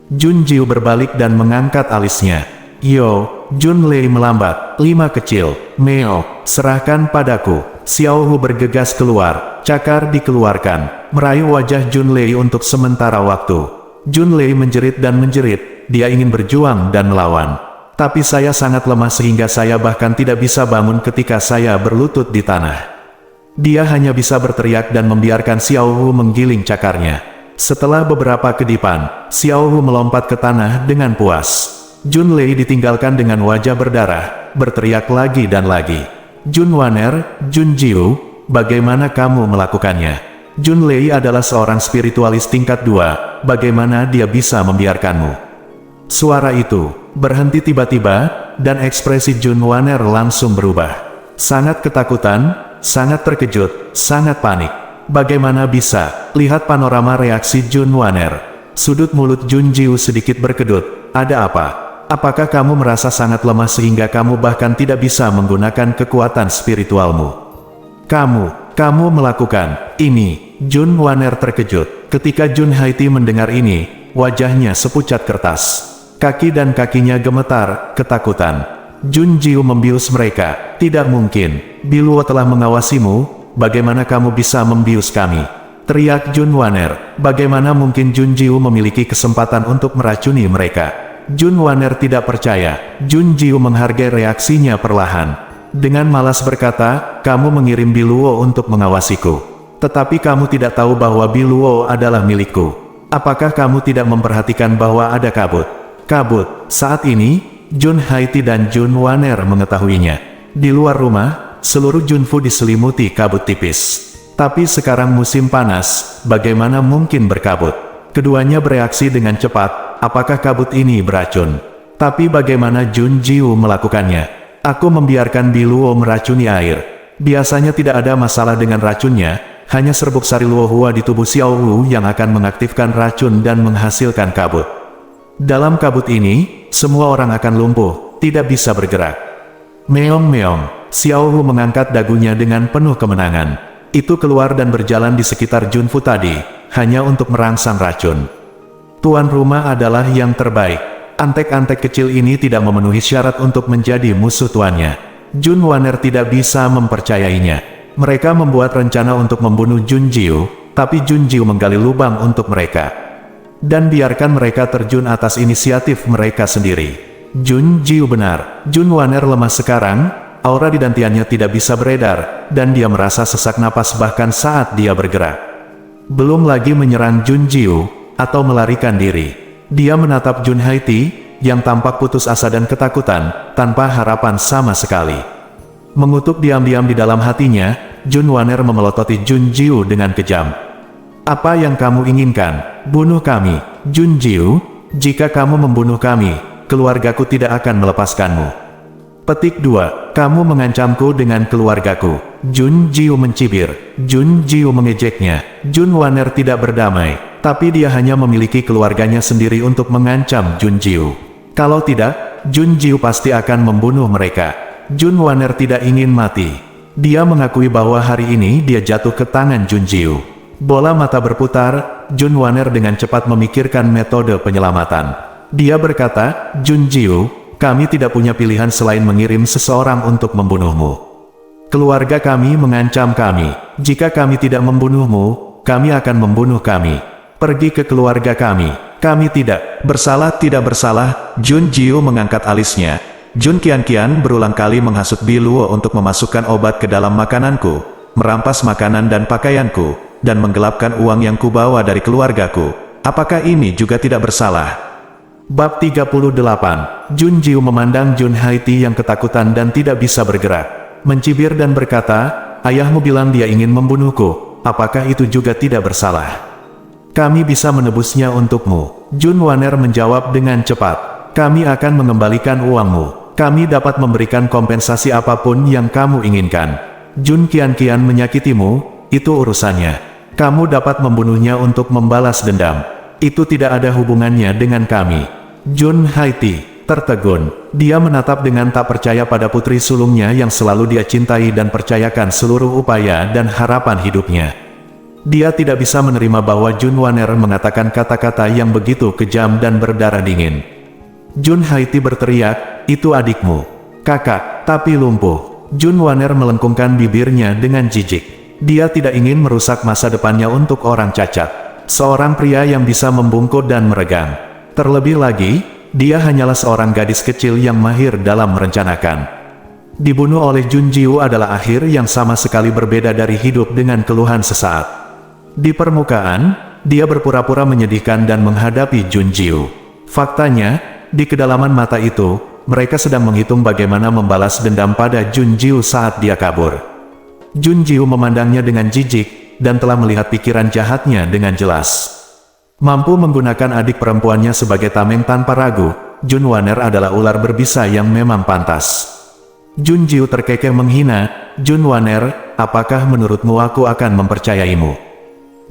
A: Jun Jiu berbalik dan mengangkat alisnya. "Yo." Jun Lei melambat. "5 kecil. Meo, serahkan padaku." Xiao Wu bergegas keluar. Cakar dikeluarkan, meraih wajah Jun Lei untuk sementara waktu. Jun Lei menjerit dan menjerit. Dia ingin berjuang dan melawan. "Tapi saya sangat lemah sehingga saya bahkan tidak bisa bangun ketika saya berlutut di tanah." Dia hanya bisa berteriak dan membiarkan Xiao Wu menggiling cakarnya. Setelah beberapa kedipan, Xiao Wu melompat ke tanah dengan puas. Jun Lei ditinggalkan dengan wajah berdarah, berteriak lagi dan lagi. "Jun Wan'er, Jun Jiu, bagaimana kamu melakukannya?" Jun Lei adalah seorang spiritualis tingkat 2, bagaimana dia bisa membiarkanmu? Suara itu berhenti tiba-tiba, dan ekspresi Jun Wan'er langsung berubah. Sangat ketakutan, sangat terkejut, sangat panik. Bagaimana bisa? Lihat panorama reaksi Jun Wan'er. Sudut mulut Jun Jiu sedikit berkedut. "Ada apa? Apakah kamu merasa sangat lemah sehingga kamu bahkan tidak bisa menggunakan kekuatan spiritualmu? Kamu melakukan ini?" Jun Wan'er terkejut. Ketika Jun Haiti mendengar ini, wajahnya sepucat kertas. Kaki dan kakinya gemetar, ketakutan. Jun Jiu membius mereka. "Tidak mungkin. Biluo telah mengawasimu, bagaimana kamu bisa membius kami?" teriak Jun Wan'er. Bagaimana mungkin Jun Jiu memiliki kesempatan untuk meracuni mereka? Jun Wan'er tidak percaya. Jun Jiu menghargai reaksinya perlahan. Dengan malas berkata, "Kamu mengirim Biluo untuk mengawasiku. Tetapi kamu tidak tahu bahwa Biluo adalah milikku. Apakah kamu tidak memperhatikan bahwa ada kabut?" Kabut. Saat ini, Jun Haiti dan Jun Wan'er mengetahuinya. Di luar rumah, seluruh Junfu diselimuti kabut tipis. Tapi sekarang musim panas, bagaimana mungkin berkabut? Keduanya bereaksi dengan cepat. Apakah kabut ini beracun? Tapi bagaimana Jun Jiu melakukannya? "Aku membiarkan Biluo meracuni air. Biasanya tidak ada masalah dengan racunnya, hanya serbuk sari luohua di tubuh Xiao Wu yang akan mengaktifkan racun dan menghasilkan kabut. Dalam kabut ini, semua orang akan lumpuh, tidak bisa bergerak." Meong-meong, Xiao Wu mengangkat dagunya dengan penuh kemenangan. Itu keluar dan berjalan di sekitar Junfu tadi. hanya untuk merangsang racun. Tuan rumah adalah yang terbaik. Antek-antek kecil ini tidak memenuhi syarat untuk menjadi musuh tuannya. Junwaner tidak bisa mempercayainya. Mereka membuat rencana untuk membunuh Junjiu, tapi Junjiu menggali lubang untuk mereka. Dan biarkan mereka terjun atas inisiatif mereka sendiri. Junjiu benar, Junwaner lemah sekarang, aura di dantiannya tidak bisa beredar, dan dia merasa sesak napas bahkan saat dia bergerak. Belum lagi menyerang Junjiu, atau melarikan diri. Dia menatap Jun Haiti, yang tampak putus asa dan ketakutan, tanpa harapan sama sekali. Mengutuk diam-diam di dalam hatinya, Junwaner memelototi Junjiu dengan kejam. Apa yang kamu inginkan? Bunuh kami, Junjiu. Jika kamu membunuh kami, keluargaku tidak akan melepaskanmu. Petik 2. Kamu mengancamku dengan keluargaku. Junjiu mencibir. Junjiu mengejeknya. Junwaner tidak berdamai, tapi dia hanya memiliki keluarganya sendiri untuk mengancam Junjiu. Kalau tidak, Junjiu pasti akan membunuh mereka. Junwaner tidak ingin mati. Dia mengakui bahwa hari ini dia jatuh ke tangan Junjiu. Bola mata berputar, Junwaner dengan cepat memikirkan metode penyelamatan. Dia berkata, Junjiu, kami tidak punya pilihan selain mengirim seseorang untuk membunuhmu. Keluarga kami mengancam kami. Jika kami tidak membunuhmu, kami akan membunuh kami. Pergi ke keluarga kami. Kami tidak bersalah. Junjiu mengangkat alisnya. Jun Qianqian berulang kali menghasut Biluo untuk memasukkan obat ke dalam makananku, merampas makanan dan pakaianku, dan menggelapkan uang yang kubawa dari keluargaku. Apakah ini juga tidak bersalah? Bab 38. Junjiu memandang Jun Haiti yang ketakutan dan tidak bisa bergerak. Mencibir dan berkata, ayahmu bilang dia ingin membunuhku. Apakah itu juga tidak bersalah? Kami bisa menebusnya untukmu. Junwaner menjawab dengan cepat. Kami akan mengembalikan uangmu. Kami dapat memberikan kompensasi apapun yang kamu inginkan. Jun Qianqian menyakitimu, itu urusannya. Kamu dapat membunuhnya untuk membalas dendam. Itu tidak ada hubungannya dengan kami. Jun Haiti tertegun. Dia menatap dengan tak percaya pada putri sulungnya yang selalu dia cintai dan percayakan seluruh upaya dan harapan hidupnya. Dia tidak bisa menerima bahwa Junwaner mengatakan kata-kata yang begitu kejam dan berdarah dingin. Jun Haiti berteriak, itu adikmu. Kakak, tapi lumpuh. Junwaner melengkungkan bibirnya dengan jijik. Dia tidak ingin merusak masa depannya untuk orang cacat. Seorang pria yang bisa membungkuk dan meregang. Terlebih lagi, dia hanyalah seorang gadis kecil yang mahir dalam merencanakan. Dibunuh oleh Junjiu adalah akhir yang sama sekali berbeda dari hidup dengan keluhan sesaat. Di permukaan, dia berpura-pura menyedihkan dan menghadapi Junjiu. Faktanya, di kedalaman mata itu, mereka sedang menghitung bagaimana membalas dendam pada Junjiu saat dia kabur. Junjiu memandangnya dengan jijik, dan telah melihat pikiran jahatnya dengan jelas. Mampu menggunakan adik perempuannya sebagai tameng tanpa ragu, Junwaner adalah ular berbisa yang memang pantas. Junjiu terkekeh menghina, Junwaner, apakah menurutmu aku akan mempercayaimu?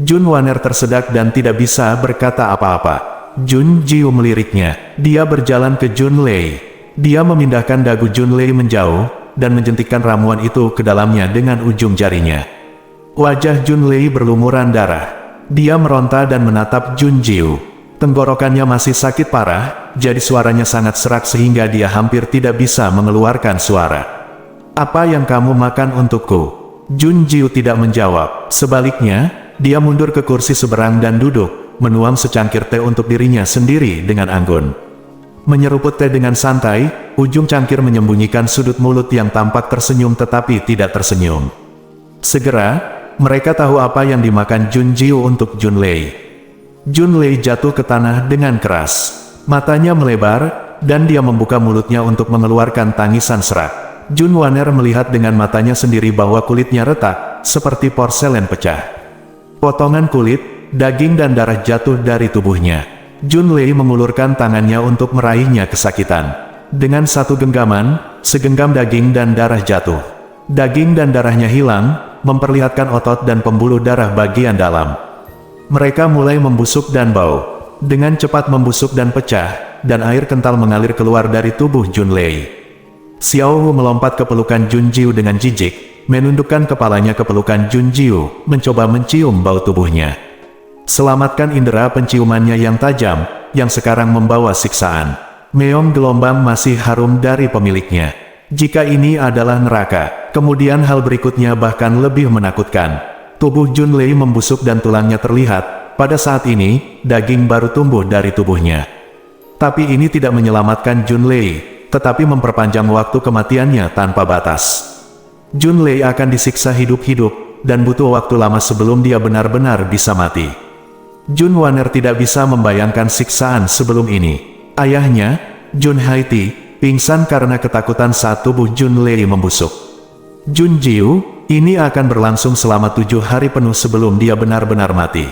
A: Junwaner tersedak dan tidak bisa berkata apa-apa. Junjiu meliriknya. Dia berjalan ke Junlei. Dia memindahkan dagu Junlei menjauh, dan menjentikkan ramuan itu ke dalamnya dengan ujung jarinya. Wajah Junlei berlumuran darah. Dia meronta dan menatap Junjiu. Tenggorokannya masih sakit parah, jadi suaranya sangat serak sehingga dia hampir tidak bisa mengeluarkan suara. Apa yang kamu makan untukku? Junjiu tidak menjawab. Sebaliknya, dia mundur ke kursi seberang dan duduk, menuang secangkir teh untuk dirinya sendiri dengan anggun. Menyeruput teh dengan santai, ujung cangkir menyembunyikan sudut mulut yang tampak tersenyum tetapi tidak tersenyum. Segera, mereka tahu apa yang dimakan Junjiu untuk Junlei. Junlei jatuh ke tanah dengan keras. Matanya melebar, dan dia membuka mulutnya untuk mengeluarkan tangisan serak. Junwaner melihat dengan matanya sendiri bahwa kulitnya retak, seperti porselen pecah. Potongan kulit, daging dan darah jatuh dari tubuhnya. Junlei mengulurkan tangannya untuk meraihnya kesakitan. Dengan satu genggaman, segenggam daging dan darah jatuh. Daging dan darahnya hilang, memperlihatkan otot dan pembuluh darah bagian dalam. Mereka mulai membusuk dan bau. Dengan cepat membusuk dan pecah, dan air kental mengalir keluar dari tubuh Junlei. Xiao Hu melompat ke pelukan Junjiu dengan jijik, menundukkan kepalanya ke pelukan Junjiu, mencoba mencium bau tubuhnya. Selamatkan indera penciumannya yang tajam, yang sekarang membawa siksaan. Meong gelombang masih harum dari pemiliknya. Jika ini adalah neraka, kemudian hal berikutnya bahkan lebih menakutkan. Tubuh Junlei membusuk dan tulangnya terlihat. Pada saat ini, daging baru tumbuh dari tubuhnya. Tapi ini tidak menyelamatkan Junlei, tetapi memperpanjang waktu kematiannya tanpa batas. Junlei akan disiksa hidup-hidup, dan butuh waktu lama sebelum dia benar-benar bisa mati. Junwaner tidak bisa membayangkan siksaan sebelum ini. Ayahnya, Jun Haiti, pingsan karena ketakutan saat tubuh Junlei membusuk. Junjiu, ini akan berlangsung selama 7 hari penuh sebelum dia benar-benar mati.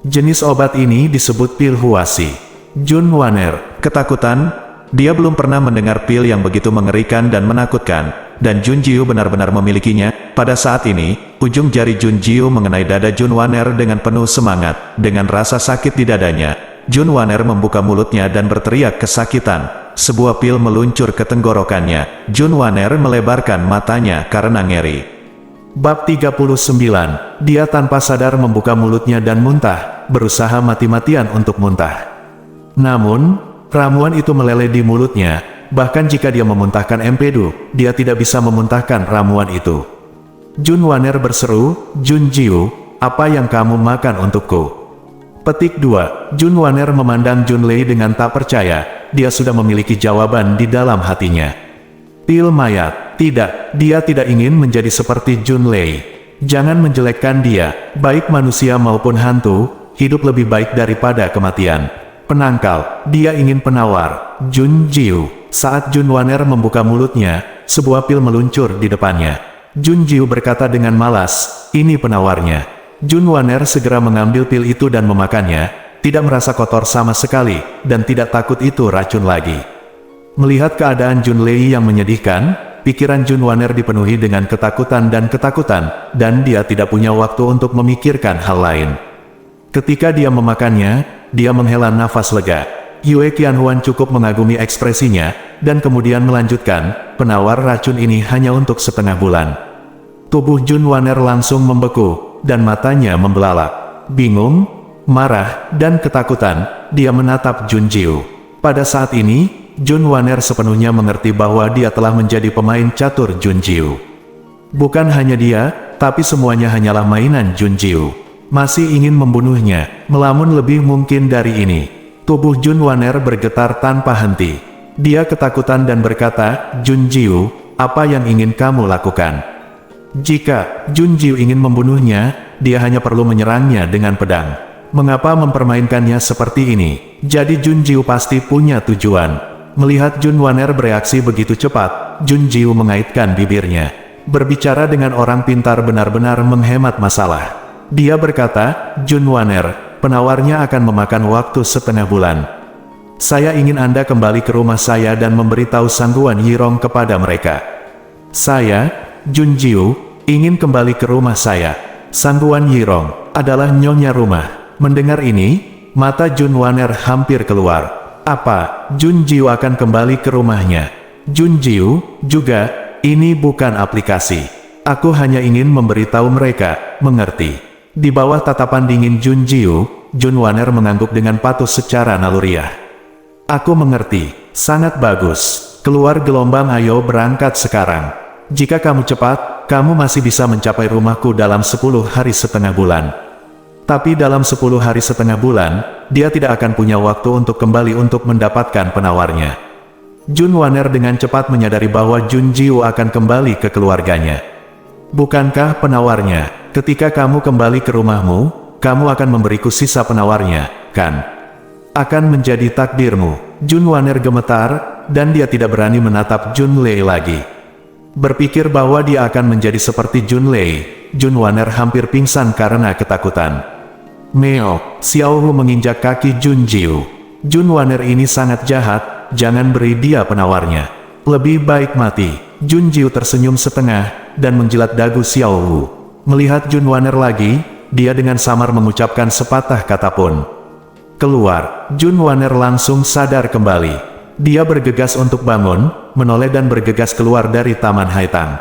A: Jenis obat ini disebut pil Huasi. Junwaner, ketakutan? Dia belum pernah mendengar pil yang begitu mengerikan dan menakutkan, dan Junjiu benar-benar memilikinya. Pada saat ini, ujung jari Junjiu mengenai dada Junwaner dengan penuh semangat. Dengan rasa sakit di dadanya, Junwaner membuka mulutnya dan berteriak kesakitan. Sebuah pil meluncur ke tenggorokannya. Junwaner melebarkan matanya karena ngeri. Bab 39, dia tanpa sadar membuka mulutnya dan muntah, berusaha mati-matian untuk muntah. Namun, ramuan itu meleleh di mulutnya, bahkan jika dia memuntahkan empedu, dia tidak bisa memuntahkan ramuan itu. Junwaner berseru, Junjiu, apa yang kamu makan untukku? Petik 2, Junwaner memandang Junlei dengan tak percaya, dia sudah memiliki jawaban di dalam hatinya. Pil mayat. Tidak, dia tidak ingin menjadi seperti Junlei. Jangan menjelekkan dia, baik manusia maupun hantu, hidup lebih baik daripada kematian. Penangkal, dia ingin penawar. Junjiu. Saat Junwaner membuka mulutnya, sebuah pil meluncur di depannya. Junjiu berkata dengan malas, ini penawarnya. Junwaner segera mengambil pil itu dan memakannya, tidak merasa kotor sama sekali, dan tidak takut itu racun lagi. Melihat keadaan Junlei yang menyedihkan, pikiran Junwaner dipenuhi dengan ketakutan, dan dia tidak punya waktu untuk memikirkan hal lain. Ketika dia memakannya, dia menghela nafas lega. Yue Qianhuan cukup mengagumi ekspresinya, dan kemudian melanjutkan, penawar racun ini hanya untuk setengah bulan. Tubuh Junwaner langsung membeku, dan matanya membelalak. Bingung, marah, dan ketakutan, dia menatap Junjiu. Pada saat ini, Junwaner sepenuhnya mengerti bahwa dia telah menjadi pemain catur Junjiu. Bukan hanya dia, tapi semuanya hanyalah mainan Junjiu. Masih ingin membunuhnya, melamun lebih mungkin dari ini. Tubuh Junwaner bergetar tanpa henti. Dia ketakutan dan berkata, Junjiu, apa yang ingin kamu lakukan? Jika Junjiu ingin membunuhnya, dia hanya perlu menyerangnya dengan pedang. Mengapa mempermainkannya seperti ini? Jadi Junjiu pasti punya tujuan. Melihat Junwaner bereaksi begitu cepat, Junjiu mengaitkan bibirnya. Berbicara dengan orang pintar benar-benar menghemat masalah. Dia berkata, Junwaner, penawarnya akan memakan waktu setengah bulan. Saya ingin Anda kembali ke rumah saya dan memberitahu Sangguan Yirong kepada mereka. Saya, Junjiu, ingin kembali ke rumah saya. Sangguan Yirong adalah nyonya rumah. Mendengar ini, mata Junwaner hampir keluar. Apa, Junjiu akan kembali ke rumahnya? Junjiu, juga, ini bukan aplikasi. Aku hanya ingin memberitahu mereka, mengerti. Di bawah tatapan dingin Junjiu, Junwaner mengangguk dengan patuh secara naluriah. Aku mengerti, sangat bagus. Keluar gelombang, ayo berangkat sekarang. Jika kamu cepat, kamu masih bisa mencapai rumahku dalam 10 hari setengah bulan. Tapi dalam 10 hari setengah bulan, dia tidak akan punya waktu untuk kembali untuk mendapatkan penawarnya. Junwaner dengan cepat menyadari bahwa Junjiu akan kembali ke keluarganya. Bukankah penawarnya, ketika kamu kembali ke rumahmu, kamu akan memberiku sisa penawarnya, kan? Akan menjadi takdirmu. Junwaner gemetar, dan dia tidak berani menatap Junlei lagi. Berpikir bahwa dia akan menjadi seperti Junlei, Junwaner hampir pingsan karena ketakutan. Meo, Xiaohu menginjak kaki Junjiu. Junwaner ini sangat jahat, jangan beri dia penawarnya. Lebih baik mati. Junjiu tersenyum setengah, dan menjilat dagu Xiaohu. Melihat Junwaner lagi, dia dengan samar mengucapkan sepatah kata pun. Keluar, Junwaner langsung sadar kembali. Dia bergegas untuk bangun, menoleh dan bergegas keluar dari Taman Haitang.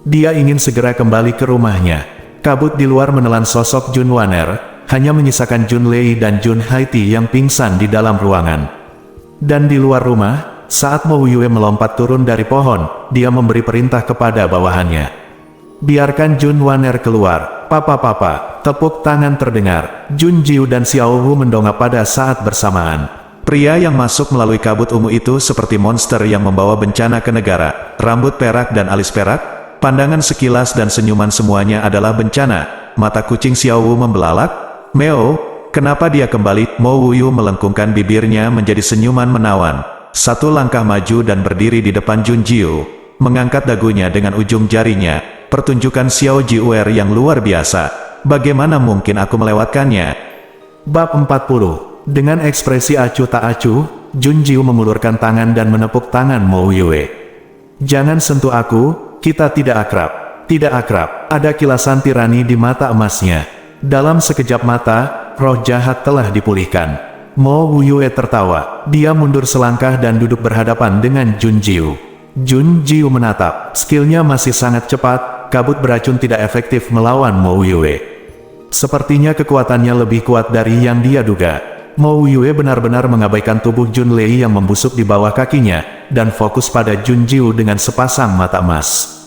A: Dia ingin segera kembali ke rumahnya. Kabut di luar menelan sosok Junwaner. hanya menyisakan Jun Lei dan Jun Haiti yang pingsan di dalam ruangan. Dan di luar rumah, saat Mo Yue melompat turun dari pohon, dia memberi perintah kepada bawahannya. Biarkan Jun Wan'er keluar. Papa, tepuk tangan terdengar. Jun Jiu dan Xiao Wu mendongak pada saat bersamaan. Pria yang masuk melalui kabut ungu itu seperti monster yang membawa bencana ke negara. Rambut perak dan alis perak, pandangan sekilas dan senyuman semuanya adalah bencana. Mata kucing Xiao Wu membelalak. Meo, kenapa dia kembali? Mo Wuyu melengkungkan bibirnya menjadi senyuman menawan. Satu langkah maju dan berdiri di depan Jun Jiu, mengangkat dagunya dengan ujung jarinya. Pertunjukan Xiao Jiuer yang luar biasa. Bagaimana mungkin aku melewatkannya? Bab 40. Dengan ekspresi acuh tak acuh, Jun Jiu mengulurkan tangan dan menepuk tangan Mo Yue. Jangan sentuh aku, kita tidak akrab. Tidak akrab. Ada kilasan tirani di mata emasnya. Dalam sekejap mata, roh jahat telah dipulihkan. Mo Yue tertawa. Dia mundur selangkah dan duduk berhadapan dengan Jun Jiu. Jun Jiu menatap. Skillnya masih sangat cepat, kabut beracun tidak efektif melawan Mo Yue. Sepertinya kekuatannya lebih kuat dari yang dia duga. Mo Yue benar-benar mengabaikan tubuh Jun Lei yang membusuk di bawah kakinya, dan fokus pada Jun Jiu dengan sepasang mata emas.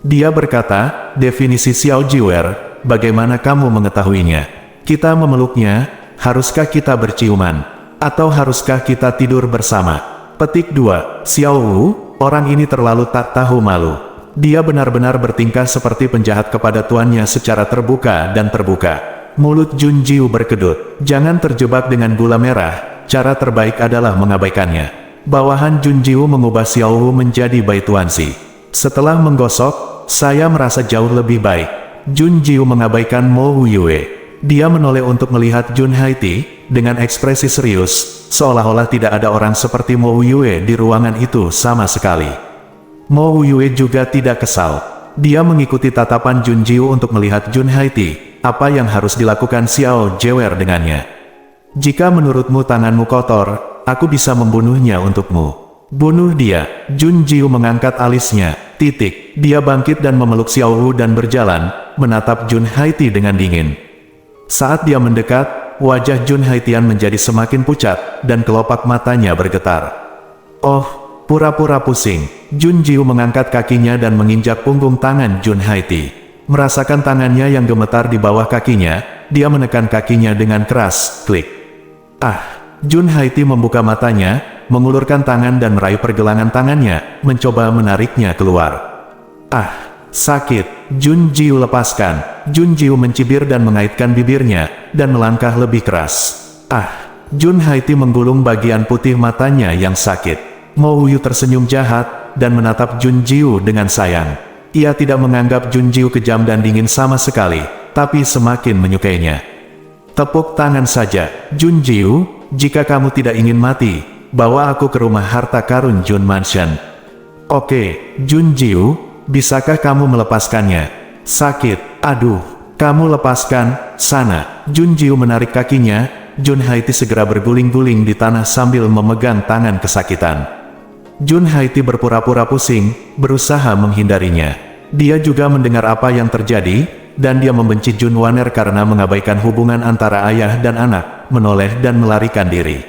A: Dia berkata, definisi Xiao Jiuer, bagaimana kamu mengetahuinya? Kita memeluknya, haruskah kita berciuman? Atau haruskah kita tidur bersama? Petik 2. Xiao Wu, orang ini terlalu tak tahu malu. Dia benar-benar bertingkah seperti penjahat kepada tuannya secara terbuka dan terbuka. Mulut Jun Jiu berkedut. Jangan terjebak dengan gula merah, cara terbaik adalah mengabaikannya. Bawahan Jun Jiu mengubah Xiao Wu menjadi baituansi. Setelah menggosok, saya merasa jauh lebih baik. Jun Jiu mengabaikan Mo Yue. Dia menoleh untuk melihat Jun Haiti, dengan ekspresi serius, seolah-olah tidak ada orang seperti Mo Yue di ruangan itu sama sekali. Mo Yue juga tidak kesal. Dia mengikuti tatapan Jun Jiu untuk melihat Jun Haiti, apa yang harus dilakukan Xiao Jiuer dengannya. Jika menurutmu tanganmu kotor, aku bisa membunuhnya untukmu. Bunuh dia. Jun Jiu mengangkat alisnya. Titik. Dia bangkit dan memeluk Xiao Wu dan berjalan, menatap Jun Haiti dengan dingin. Saat dia mendekat, wajah Jun Haitian menjadi semakin pucat, dan kelopak matanya bergetar. Oh, pura-pura pusing. Jun Jiu mengangkat kakinya dan menginjak punggung tangan Jun Haiti. Merasakan tangannya yang gemetar di bawah kakinya, dia menekan kakinya dengan keras. Klik. Jun Haiti membuka matanya, mengulurkan tangan dan meraih pergelangan tangannya, mencoba menariknya keluar. Sakit. Jun Jiu lepaskan. Jun Jiu mencibir dan mengaitkan bibirnya, dan melangkah lebih keras. Jun Haiti menggulung bagian putih matanya yang sakit. Mo Wuyu tersenyum jahat, dan menatap Jun Jiu dengan sayang. Ia tidak menganggap Jun Jiu kejam dan dingin sama sekali, tapi semakin menyukainya. Tepuk tangan saja. Jun Jiu, jika kamu tidak ingin mati, bawa aku ke rumah harta karun Jun Mansion. Oke, Jun Jiu, bisakah kamu melepaskannya? Sakit. Aduh, kamu lepaskan, sana. Jun Jiu menarik kakinya. Jun Haiti segera berguling-guling di tanah sambil memegang tangan kesakitan. Jun Haiti berpura-pura pusing, berusaha menghindarinya. Dia juga mendengar apa yang terjadi, dan dia membenci Jun Wan'er karena mengabaikan hubungan antara ayah dan anak, menoleh dan melarikan diri.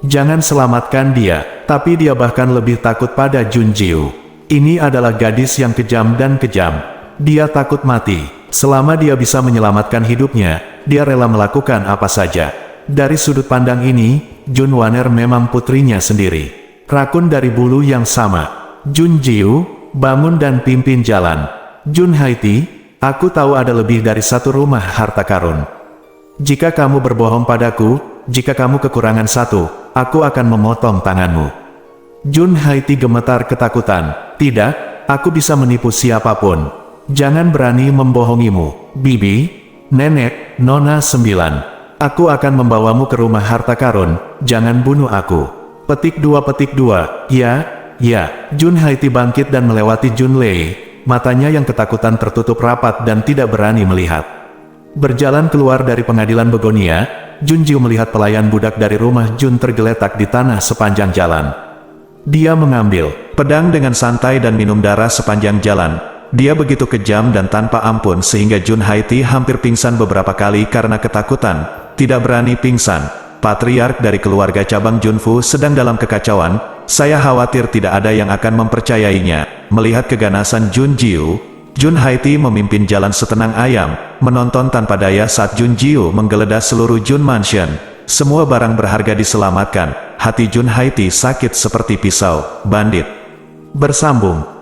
A: Jangan selamatkan dia, tapi dia bahkan lebih takut pada Jun Jiu. Ini adalah gadis yang kejam dan kejam. Dia takut mati. Selama dia bisa menyelamatkan hidupnya, dia rela melakukan apa saja. Dari sudut pandang ini, Jun Wan'er memang putrinya sendiri. Rakun dari bulu yang sama. Jun Jiu, bangun dan pimpin jalan. Jun Haiti, aku tahu ada lebih dari satu rumah harta karun. Jika kamu berbohong padaku, jika kamu kekurangan satu, aku akan memotong tanganmu. Jun Haiti gemetar ketakutan. Tidak, aku bisa menipu siapapun. Jangan berani membohongimu, Bibi, Nenek, Nona 9. Aku akan membawamu ke rumah harta karun, jangan bunuh aku. Petik 2. Ya. Jun Haiti bangkit dan melewati Jun Lei. Matanya yang ketakutan tertutup rapat dan tidak berani melihat. Berjalan keluar dari pengadilan Begonia, Jun Jiu melihat pelayan budak dari rumah Jun tergeletak di tanah sepanjang jalan. Dia mengambil pedang dengan santai dan minum darah sepanjang jalan. Dia begitu kejam dan tanpa ampun sehingga Jun Haiti hampir pingsan beberapa kali karena ketakutan, tidak berani pingsan. Patriark dari keluarga cabang Junfu sedang dalam kekacauan, saya khawatir tidak ada yang akan mempercayainya. Melihat keganasan Jun Jiu, Jun Haiti memimpin jalan setenang ayam, menonton tanpa daya saat Jun Jiu menggeledah seluruh Jun Mansion. Semua barang berharga diselamatkan, hati Jun Haiti sakit seperti pisau. Bandit bersambung.